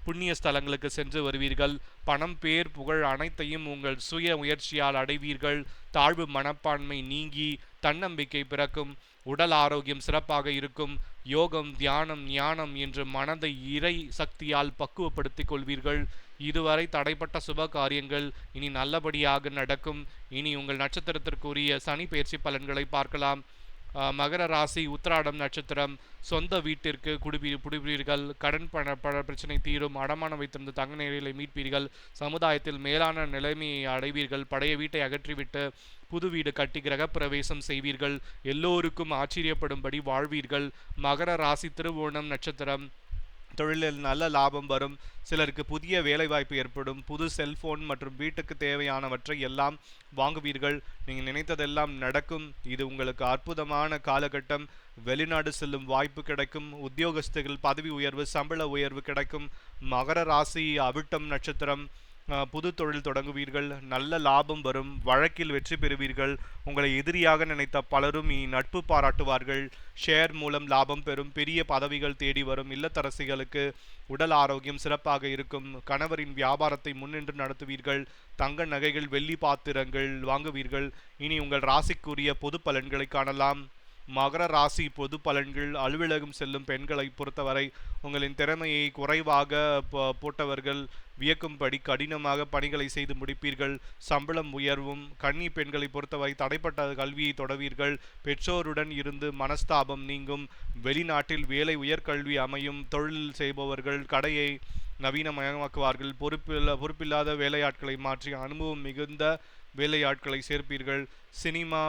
புண்ணிய ஸ்தலங்களுக்கு சென்று வருவீர்கள். பணம், பேர், புகழ் அனைத்தையும் உங்கள் சுய முயற்சியால் அடைவீர்கள். தாழ்வு மனப்பான்மை நீங்கி தன்னம்பிக்கை பிறக்கும். உடல் ஆரோக்கியம் சிறப்பாக இருக்கும். யோகம், தியானம், ஞானம் என்று மனதை இறை சக்தியால் பக்குவப்படுத்திக் கொள்வீர்கள். இதுவரை தடைப்பட்ட சுப காரியங்கள் இனி நல்லபடியாக நடக்கும். இனி உங்கள் நட்சத்திரத்திற்குரிய சனி பயிற்சி பலன்களை பார்க்கலாம். மகர ராசி உத்திராடம் நட்சத்திரம். சொந்த வீட்டிற்கு குடிபீர்கள். கடன் பண பிரச்சனை தீரும். அடமானம் வைத்திருந்த தங்க நிலையை மீட்பீர்கள். சமுதாயத்தில் மேலான நிலைமையை அடைவீர்கள். பழைய வீட்டை அகற்றிவிட்டு புது வீடு கட்டி கிரகப்பிரவேசம் செய்வீர்கள். எல்லோருக்கும் ஆச்சரியப்படும்படி வாழ்வீர்கள். மகர ராசி திருவோணம் நட்சத்திரம். தொழிலில் நல்ல லாபம் வரும். சிலருக்கு புதிய வேலைவாய்ப்பு ஏற்படும். புது செல்போன் மற்றும் வீட்டுக்கு தேவையானவற்றை எல்லாம் வாங்குவீர்கள். நீங்கள் நினைத்ததெல்லாம் நடக்கும். இது உங்களுக்கு அற்புதமான காலகட்டம். வெளிநாடு செல்லும் வாய்ப்பு கிடைக்கும். உத்தியோகஸ்தர்கள் பதவி உயர்வு, சம்பள உயர்வு கிடைக்கும். மகர ராசி அவிட்டம் நட்சத்திரம். புது தொழில் தொடங்குவீர்கள். நல்ல லாபம் வரும். வழக்கில் வெற்றி பெறுவீர்கள். உங்களை எதிரியாக நினைத்த பலரும் இனி நட்பு பாராட்டுவார்கள். ஷேர் மூலம் லாபம் பெறும். பெரிய பதவிகள் தேடி வரும். இல்லத்தரசிகளுக்கு உடல் ஆரோக்கியம் சிறப்பாக இருக்கும். கணவரின் வியாபாரத்தை முன்னின்று நடத்துவீர்கள். தங்க நகைகள், வெள்ளி பாத்திரங்கள் வாங்குவீர்கள். இனி உங்கள் ராசிக்குரிய பொது பலன்களை காணலாம். மகர ராசி பொது பலன்கள். அலுவலகம் செல்லும் பெண்களை பொறுத்தவரை உங்களின் திறமையை குறைவாக போட்டவர்கள் வியக்கும்படி கடினமாக பணிகளை செய்து முடிப்பீர்கள். சம்பளம் உயர்வும். கன்னி பெண்களை பொறுத்தவரை தடைப்பட்ட கல்வியை தொடர்வீர்கள். பெற்றோருடன் இருந்து மனஸ்தாபம் நீங்கும். வெளிநாட்டில் வேலை, உயர்கல்வி அமையும். தொழில் செய்பவர்கள் கடையை நவீனமயமாக்குவார்கள். பொறுப்பில்லாத வேலையாட்களை மாற்றி அனுபவம் மிகுந்த வேலையாட்களை சேர்ப்பீர்கள். சினிமா,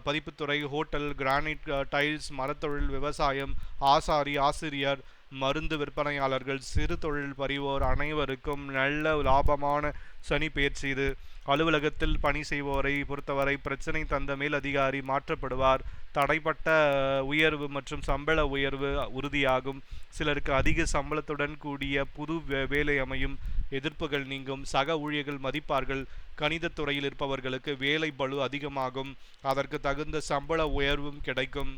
பதிப்புத்துறை, ஹோட்டல், கிரானைட், டைல்ஸ், மரத்தொழில், விவசாயம், ஆசாரி, ஆசிரியர், மருந்து விற்பனையாளர்கள், சிறு தொழில் பறிவோர் அனைவருக்கும் நல்ல லாபமான சனி பெயர்ச்சி இது. அலுவலகத்தில் பணி செய்வோரை பொறுத்தவரை பிரச்சனை தந்த மேல் அதிகாரி மாற்றப்படுவார். தடைப்பட்ட உயர்வு மற்றும் சம்பள உயர்வு உறுதியாகும். சிலருக்கு அதிக சம்பளத்துடன் கூடிய புது வேலை அமையும். எதிர்ப்புகள் நீங்கும். சக ஊழியர்கள் மதிப்பார்கள். கணித துறையில் இருப்பவர்களுக்கு வேலை பளு அதிகமாகும். அதற்கு தகுந்த சம்பள உயர்வும் கிடைக்கும்.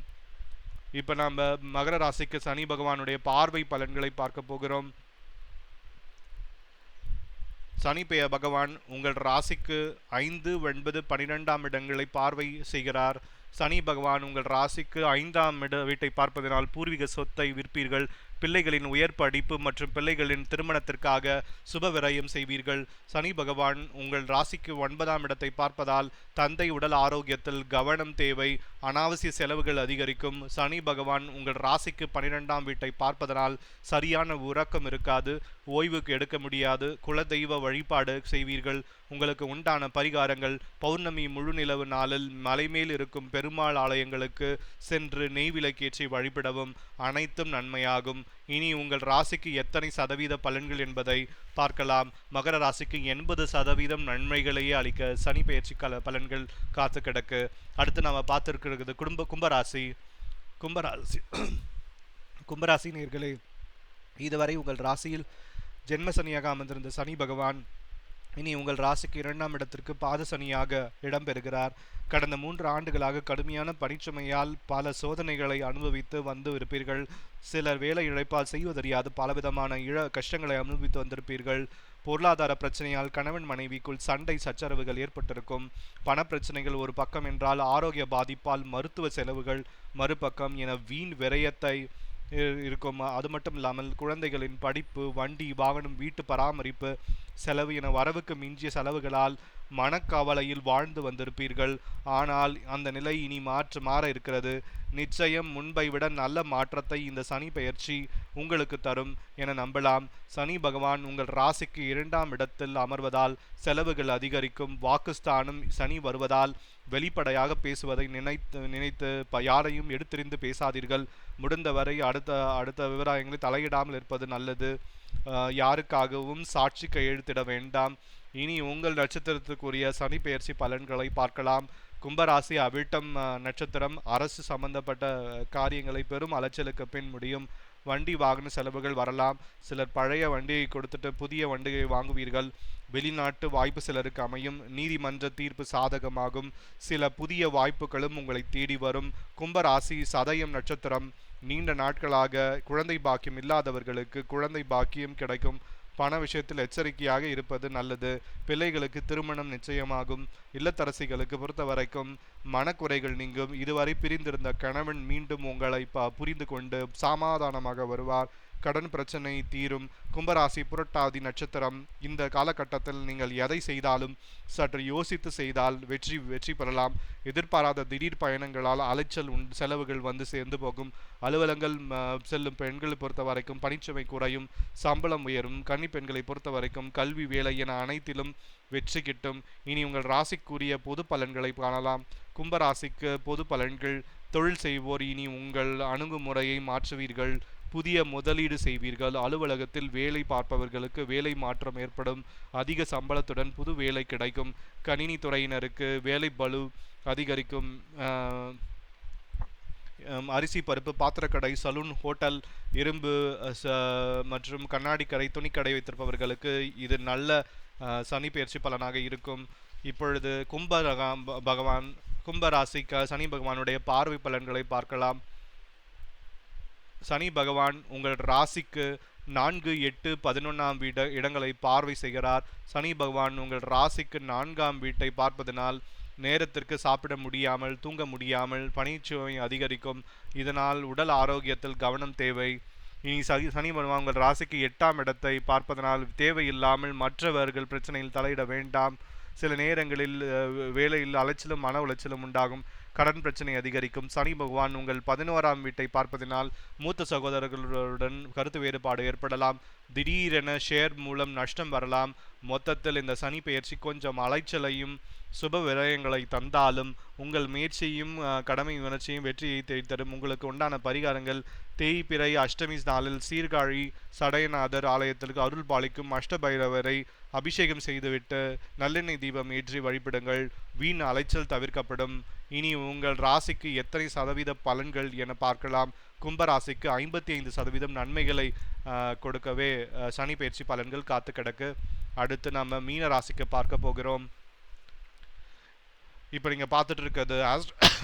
இப்போ நம்ம மகர ராசிக்கு சனி பகவானுடைய பார்வை பலன்களை பார்க்க போகிறோம். சனி பகவான் உங்கள் ராசிக்கு 5, 9, 12ஆம் இடங்களை பார்வை செய்கிறார். சனி பகவான் உங்கள் ராசிக்கு 5ஆம் வீட்டை பார்ப்பதனால் பூர்வீக சொத்தை விற்பீர்கள். பிள்ளைகளின் உயர் படிப்பு மற்றும் பிள்ளைகளின் திருமணத்திற்காக சுப விரயம் செய்வீர்கள். சனி பகவான் உங்கள் ராசிக்கு 9ஆம் இடத்தை பார்ப்பதால் தந்தை உடல் ஆரோக்கியத்தில் கவனம் தேவை. அனாவசிய செலவுகள் அதிகரிக்கும். சனி பகவான் உங்கள் ராசிக்கு 12ஆம் வீட்டை பார்ப்பதனால் சரியான உறக்கம் இருக்காது. ஓய்வுக்கு எடுக்க முடியாது. குலதெய்வ வழிபாடு செய்வீர்கள். உங்களுக்கு உண்டான பரிகாரங்கள்: பௌர்ணமி முழு நிலவு நாளில் மலைமேல் இருக்கும் பெருமாள் ஆலயங்களுக்கு சென்று நெய் விளக்கேற்றி வழிபடவும். அனைத்தும் நன்மையாகும். இனி உங்கள் ராசிக்கு எத்தனை சதவீத பலன்கள் என்பதை பார்க்கலாம். மகர ராசிக்கு 80% நன்மைகளையே அளிக்க சனி பெயர்ச்சி பலன்கள் காத்து கிடக்கு. அடுத்து நாம் பார்த்துருக்கிறது கும்பராசி. கும்பராசி நேயர்களே, இதுவரை உங்கள் ராசியில் ஜென்ம சனியாக அமர்ந்திருந்த சனி பகவான் இனி உங்கள் ராசிக்கு 2ஆம் இடத்திற்கு பாத சனியாக இடம்பெறுகிறார். கடந்த 3 ஆண்டுகளாக கடுமையான பணிச்சுமையால் பல சோதனைகளை அனுபவித்து வந்து இருப்பீர்கள். சிலர் வேலை இழப்பால் செய்வதறியாது பலவிதமான கஷ்டங்களை அனுபவித்து வந்திருப்பீர்கள். பொருளாதார பிரச்சனையால் கணவன் மனைவிக்குள் சண்டை சச்சரவுகள் ஏற்பட்டிருக்கும். பணப்பிரச்சனைகள் ஒரு பக்கம் என்றால், ஆரோக்கிய பாதிப்பால் மருத்துவ செலவுகள் மறுபக்கம் என வீண் விரயத்தை இருக்கும். அது மட்டும் இல்லாமல் குழந்தைகளின் படிப்பு, வண்டி வாகனம், வீட்டு பராமரிப்பு செலவு என வரவுக்கு மிஞ்சிய செலவுகளால் மனக்கவலையில் வாழ்ந்து வந்திருப்பீர்கள். ஆனால் அந்த நிலை இனி மாற இருக்கிறது. நிச்சயம் முன்பை விட நல்ல மாற்றத்தை இந்த சனி பெயர்ச்சி உங்களுக்கு தரும் என நம்பலாம். சனி பகவான் உங்கள் ராசிக்கு 2ஆம் இடத்தில் அமர்வதால் செலவுகள் அதிகரிக்கும். வாக்குஸ்தானம் சனி வருவதால் வெளிப்படையாக பேசுவதை நினைத்து யாரையும் எடுத்தெறிந்து பேசாதீர்கள். முடிந்தவரை அடுத்த விவரங்களை தலையிடாமல் இருப்பது நல்லது. யாருக்காகவும் சாட்சி கையெழுத்திட வேண்டாம். இனி உங்கள் நட்சத்திரத்துக்குரிய சனி பெயர்ச்சி பலன்களை பார்க்கலாம். கும்பராசி அவிட்டம் நட்சத்திரம். அரசு சம்பந்தப்பட்ட காரியங்களை பெரும் அலைச்சலுக்கு பின் முடியும். வண்டி வாகன செலவுகள் வரலாம். சிலர் பழைய வண்டியை கொடுத்துட்டு புதிய வண்டியை வாங்குவீர்கள். வெளிநாட்டு வாய்ப்பு சிலருக்கு அமையும். நீதிமன்ற தீர்ப்பு சாதகமாகும். சில புதிய வாய்ப்புகளும் உங்களை தேடி வரும். கும்பராசி சதயம் நட்சத்திரம். நீண்ட நாட்களாக குழந்தை பாக்கியம் இல்லாதவர்களுக்கு குழந்தை பாக்கியம் கிடைக்கும். பண விஷயத்தில் எச்சரிக்கையாக இருப்பது நல்லது. பிள்ளைகளுக்கு திருமணம் நிச்சயமாகும். இல்லத்தரசிகளுக்கு பொறுத்தவரைக்கும் மனக்குறைகள் நீங்கும். இதுவரை பிரிந்திருந்த கணவன் மீண்டும் உங்களை புரிந்து கொண்டு சமாதானமாக வருவார். கடன் பிரச்சனை தீரும். கும்பராசி புரட்டாதி நட்சத்திரம். இந்த காலகட்டத்தில் நீங்கள் எதை செய்தாலும் சற்று யோசித்து செய்தால் வெற்றி பெறலாம். எதிர்பாராத திடீர் பயணங்களால் அலைச்சல் செலவுகள் வந்து சேர்ந்து போகும். அலுவலங்கள் செல்லும் பெண்களை பொறுத்த வரைக்கும் பணிச்சுமை குறையும். சம்பளம் உயரும். கன்னி பெண்களை பொறுத்த வரைக்கும் கல்வி, வேலை என அனைத்திலும் வெற்றி கிட்டும். இனி உங்கள் ராசிக்குரிய பொது பலன்களை காணலாம். கும்பராசிக்கு பொது பலன்கள். தொழில் செய்வோர் இனி உங்கள் அணுகுமுறையை மாற்றுவீர்கள். புதிய முதலீடு செய்வீர்கள். அலுவலகத்தில் வேலை பார்ப்பவர்களுக்கு வேலை மாற்றம் ஏற்படும். அதிக சம்பளத்துடன் புது வேலை கிடைக்கும். கணினி துறையினருக்கு வேலை பளு அதிகரிக்கும். அரிசி பருப்பு பாத்திரக்கடை, சலூன், ஹோட்டல், இரும்பு மற்றும் கண்ணாடி கடை, துணிக்கடை வைத்திருப்பவர்களுக்கு இது நல்ல சனி பெயர்ச்சி பலனாக இருக்கும். இப்பொழுது கும்பராசிக்கு சனி பகவானுடைய பார்வை பலன்களை பார்க்கலாம். சனி பகவான் உங்கள் ராசிக்கு 4, 8, 11ஆம் இடங்களை பார்வை செய்கிறார். சனி பகவான் உங்கள் ராசிக்கு 4ஆம் வீட்டை பார்ப்பதனால் நேரத்திற்கு சாப்பிட முடியாமல், தூங்க முடியாமல், பணிச்சுமை அதிகரிக்கும். இதனால் உடல் ஆரோக்கியத்தில் கவனம் தேவை. இனி சனி பகவான் உங்கள் ராசிக்கு 8ஆம் இடத்தை பார்ப்பதனால் தேவையில்லாமல் மற்றவர்கள் பிரச்சனையில் தலையிட வேண்டாம். சில நேரங்களில் வேலையில் அலைச்சலும் மன உளைச்சலும் உண்டாகும். கடன் பிரச்சனை அதிகரிக்கும். சனி பகவான் உங்கள் 11ஆம் வீட்டை பார்ப்பதனால் மூத்த சகோதரர்களுடன் கருத்து வேறுபாடு ஏற்படலாம். திடீரென ஷேர் மூலம் நஷ்டம் வரலாம். மொத்தத்தில் இந்த சனி பெயர்ச்சி கொஞ்சம் அலைச்சலையும் சுப விரயங்களை தந்தாலும் உங்கள் முயற்சியும் கடமை உணர்ச்சியும் வெற்றியை தேடித்தரும். உங்களுக்கு உண்டான பரிகாரங்கள்: தேய்பிறை அஷ்டமி நாளில் சீர்காழி சடையநாதர் ஆலயத்திற்கு அருள் பாலிக்கும் அஷ்டபைரவரை அபிஷேகம் செய்துவிட்டு நல்லெண்ணெய் தீபம் ஏற்றி வழிபடுங்கள். வீண் அலைச்சல் தவிர்க்கப்படும். இனி உங்கள் ராசிக்கு எத்தனை சதவீத பலன்கள் என பார்க்கலாம். கும்பராசிக்கு 55% நன்மைகளை கொடுக்கவே சனி பெயர்ச்சி பலன்கள் காத்து கிடக்கு. அடுத்து நம்ம மீன ராசிக்கு பார்க்க போகிறோம். இப்போ நீங்கள் பார்த்துட்டு இருக்கிறது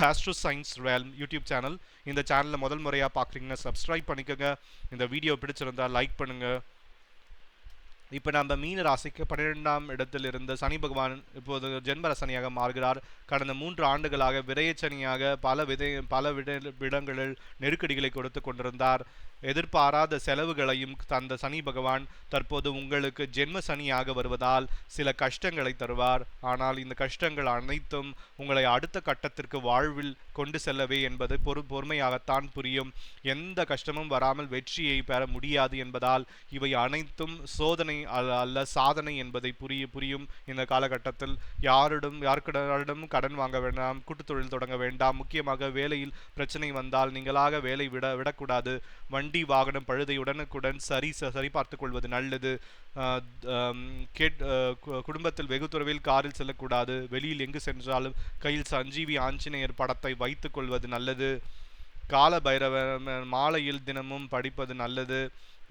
ஆஸ்ட்ரோ சயின்ஸ் ரியல்ம் யூடியூப் சேனல். இந்த சேனலில் முதல் முறையாக பார்க்குறீங்கன்னா சப்ஸ்கிரைப் பண்ணிக்கோங்க. இந்த வீடியோ பிடிச்சிருந்தா லைக் பண்ணுங்கள். இப்போ நம்ம மீன ராசிக்கு 12ஆம் இடத்தில் இருந்த சனி பகவான் இப்போது ஜென்ம சனியாக மாறுகிறார். கடந்த 3 ஆண்டுகளாக விரயச்சனியாக பல இடங்களில் நெருக்கடிகளை கொடுத்து கொண்டிருந்தார். எதிர்பாராத செலவுகளையும் தந்த சனி பகவான் தற்போது உங்களுக்கு ஜென்ம சனியாக வருவதால் சில கஷ்டங்களை தருவார். ஆனால் இந்த கஷ்டங்கள் அனைத்தும் உங்களை அடுத்த கட்டத்திற்கு வாழ்வில் கொண்டு செல்லவே என்பது பொறுமையாகத்தான் புரியும். எந்த கஷ்டமும் வராமல் வெற்றியை பெற முடியாது என்பதால் இவை அனைத்தும் சோதனை அல்ல சாதனை என்பதை புரியும். இந்த காலகட்டத்தில் யாருக்கிடம் கடன் வாங்க வேண்டாம். கூட்டுத்தொழில் தொடங்க வேண்டாம். முக்கியமாக வேலையில் பிரச்சனை வந்தால் நீங்களாக வேலை விடக்கூடாது. வண்டி வாகனம் பழுதை உடனுக்குடன் சரி பார்த்துக் கொள்வது நல்லது. குடும்பத்தில் வெகு தொலைவில் காரில் செல்லக்கூடாது. வெளியில் எங்கு சென்றாலும் கையில் சஞ்சீவி ஆஞ்சநேயர் படத்தை வைத்துக் கொள்வது நல்லது. கால பைரவ மாலையில் தினமும் படிப்பது நல்லது.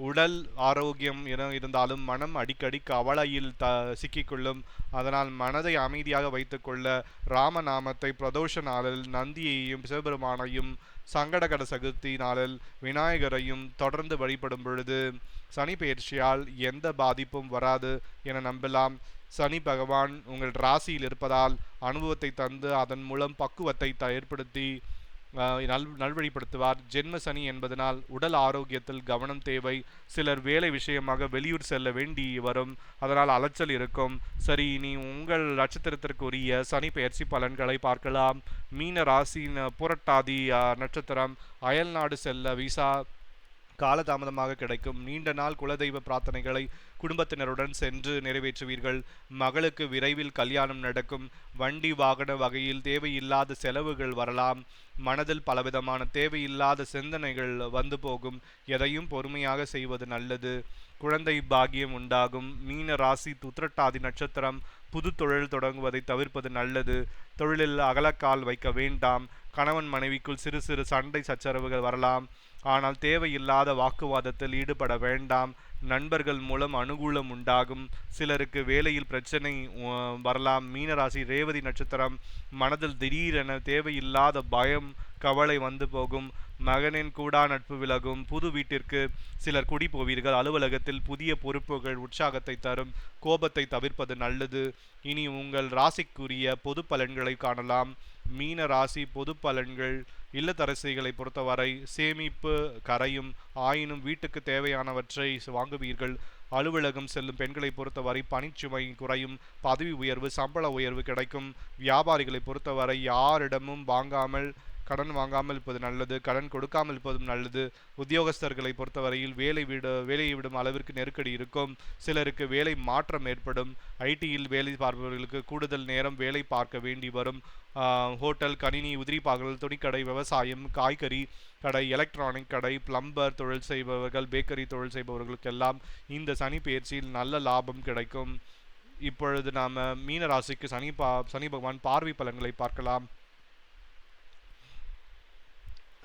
உடல் ஆரோக்கியம் என இருந்தாலும் மனம் அடிக்கடி கவலையில் சிக்கிக்கொள்ளும். அதனால் மனதை அமைதியாக வைத்துக்கொள்ள ராமநாமத்தை பிரதோஷ நாளில் நந்தியையும் சிவபெருமானையும் சங்கடகர சதுர்த்தி நாளில் விநாயகரையும் தொடர்ந்து வழிபடும் பொழுது சனி பெயர்ச்சியால் எந்த பாதிப்பும் வராது என நம்பலாம். சனி பகவான் உங்கள் ராசியில் இருப்பதால் அனுபவத்தை தந்து அதன் மூலம் பக்குவத்தை ஏற்படுத்தி நல்வழிப்படுத்துவார். ஜென்ம சனி என்பதனால் உடல் ஆரோக்கியத்தில் கவனம் தேவை. சிலர் வேலை விஷயமாக வெளியூர் செல்ல வேண்டி வரும், அதனால் அலைச்சல் இருக்கும். சரி, இனி உங்கள் நட்சத்திரத்திற்குரிய சனி பெயர்ச்சி பலன்களை பார்க்கலாம். மீன ராசியின் புரட்டாதி நட்சத்திரம். அயல்நாடு செல்ல விசா காலதாமதமாக கிடைக்கும். நீண்ட நாள் குலதெய்வ பிரார்த்தனைகளை குடும்பத்தினருடன் சென்று நிறைவேற்றுவீர்கள். மகளுக்கு விரைவில் கல்யாணம் நடக்கும். வண்டி வாகன வகையில் தேவையில்லாத செலவுகள் வரலாம். மனதில் பலவிதமான தேவையில்லாத சிந்தனைகள் வந்து போகும். எதையும் பொறுமையாக செய்வது நல்லது. குழந்தை பாக்கியம் உண்டாகும். மீன ராசி உத்திரட்டாதி நட்சத்திரம். புது தொழில் தொடங்குவதை தவிர்ப்பது நல்லது. தொழிலில் அகலக்கால் வைக்க வேண்டாம். கணவன் மனைவிக்குள் சிறு சிறு சண்டை சச்சரவுகள் வரலாம், ஆனால் தேவையில்லாத வாக்குவாதத்தில் ஈடுபட வேண்டாம். நண்பர்கள் மூலம் அனுகூலம் உண்டாகும். சிலருக்கு வேலையில் பிரச்சனை வரலாம். மீனராசி ரேவதி நட்சத்திரம். மனதில் திடீரென தேவையில்லாத பயம் கவலை வந்து போகும். மகனின் கூடா நட்பு விலகும். புது வீட்டிற்கு சிலர் குடி போவீர்கள். அலுவலகத்தில் புதிய பொறுப்புகள் உற்சாகத்தை தரும். கோபத்தை தவிர்ப்பது நல்லது. இனி உங்கள் ராசிக்குரிய பொது பலன்களை காணலாம். மீன ராசி பொது பலன்கள். இல்லத்தரசிகளை பொறுத்தவரை சேமிப்பு கரையும், ஆயினும் வீட்டுக்கு தேவையானவற்றை வாங்குவீர்கள். அலுவலகம் செல்லும் பெண்களை பொறுத்தவரை பணிச்சுமை குறையும், பதவி உயர்வு சம்பள உயர்வு கிடைக்கும். வியாபாரிகளை பொறுத்தவரை யாரிடமும் கடன் வாங்காமல் இருப்பது நல்லது, கடன் கொடுக்காமல் இருப்பதும் நல்லது. உத்தியோகஸ்தர்களை பொறுத்தவரையில் வேலையை விடும் அளவிற்கு நெருக்கடி இருக்கும். சிலருக்கு வேலை மாற்றம் ஏற்படும். ஐடியில் வேலை பார்ப்பவர்களுக்கு கூடுதல் நேரம் வேலை பார்க்க வேண்டி வரும். ஹோட்டல், கணினி, உதிரிப்பாகங்கள், துணிக்கடை, விவசாயம், காய்கறி கடை, எலக்ட்ரானிக் கடை, பிளம்பர் தொழில் செய்பவர்கள், பேக்கரி தொழில் செய்பவர்களுக்கெல்லாம் இந்த சனி பயிற்சியில் நல்ல லாபம் கிடைக்கும். இப்பொழுது நாம் மீன ராசிக்கு சனி பகவான் பார்வை பலன்களை பார்க்கலாம்.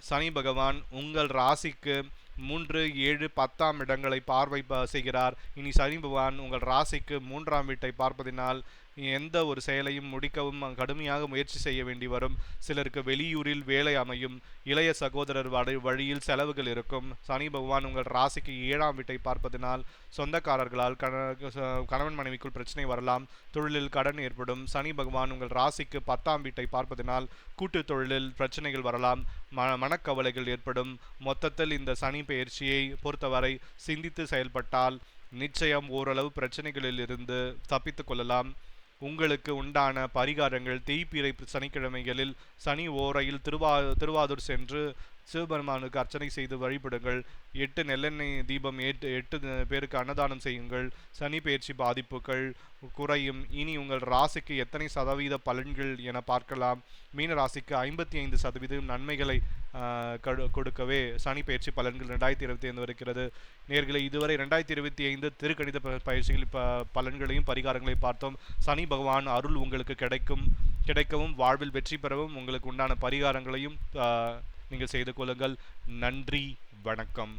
சனி பகவான் உங்கள் ராசிக்கு 3, 7, 10ஆம் இடங்களை பார்வை செய்கிறார். இனி சனி பகவான் உங்கள் ராசிக்கு 3ஆம் வீட்டை பார்ப்பதினால் எந்த ஒரு செயலையும் முடிக்கவும் கடுமையாக முயற்சி செய்ய வேண்டி வரும். சிலருக்கு வெளியூரில் வேலை அமையும். இளைய சகோதரர் வழியில் செலவுகள் இருக்கும். சனி பகவான் உங்கள் ராசிக்கு 7ஆம் வீட்டை பார்ப்பதனால் சொந்தக்காரர்களால் கணவன் மனைவிக்குள் பிரச்சனை வரலாம். தொழிலில் கடன் ஏற்படும். சனி பகவான் உங்கள் ராசிக்கு 10ஆம் வீட்டை பார்ப்பதனால் கூட்டு தொழிலில் பிரச்சனைகள் வரலாம், மனக்கவலைகள் ஏற்படும். மொத்தத்தில் இந்த சனி பெயர்ச்சியை பொறுத்தவரை சிந்தித்து செயல்பட்டால் நிச்சயம் ஓரளவு பிரச்சனைகளில் இருந்து தப்பித்துக் கொள்ளலாம். உங்களுக்கு உண்டான பரிகாரங்கள்: தேய்பிறை சனிக்கிழமைகளில் சனி ஓரையில் திருவாதூர் சென்று சிவபெருமானுக்கு அர்ச்சனை செய்து வழிபடுங்கள். 8 நெல்லெண்ணெய் தீபம் 8 பேருக்கு அன்னதானம் செய்யுங்கள். சனி பெயர்ச்சி பாதிப்புகள் குறையும். இனி உங்கள் ராசிக்கு எத்தனை சதவீத பலன்கள் என பார்க்கலாம். மீன ராசிக்கு 55% நன்மைகளை கொடுக்கவே சனி பயிற்சி பலன்கள் 2025 இருக்கிறது. நேர்களை இதுவரை 2025 திருக்கணித பயிற்சிகள் பலன்களையும் பரிகாரங்களையும் பார்த்தோம். சனி பகவான் அருள் உங்களுக்கு கிடைக்கவும் வாழ்வில் வெற்றி பெறவும் உங்களுக்கு உண்டான பரிகாரங்களையும் நீங்கள் செய்து கொள்ளுங்கள். நன்றி, வணக்கம்.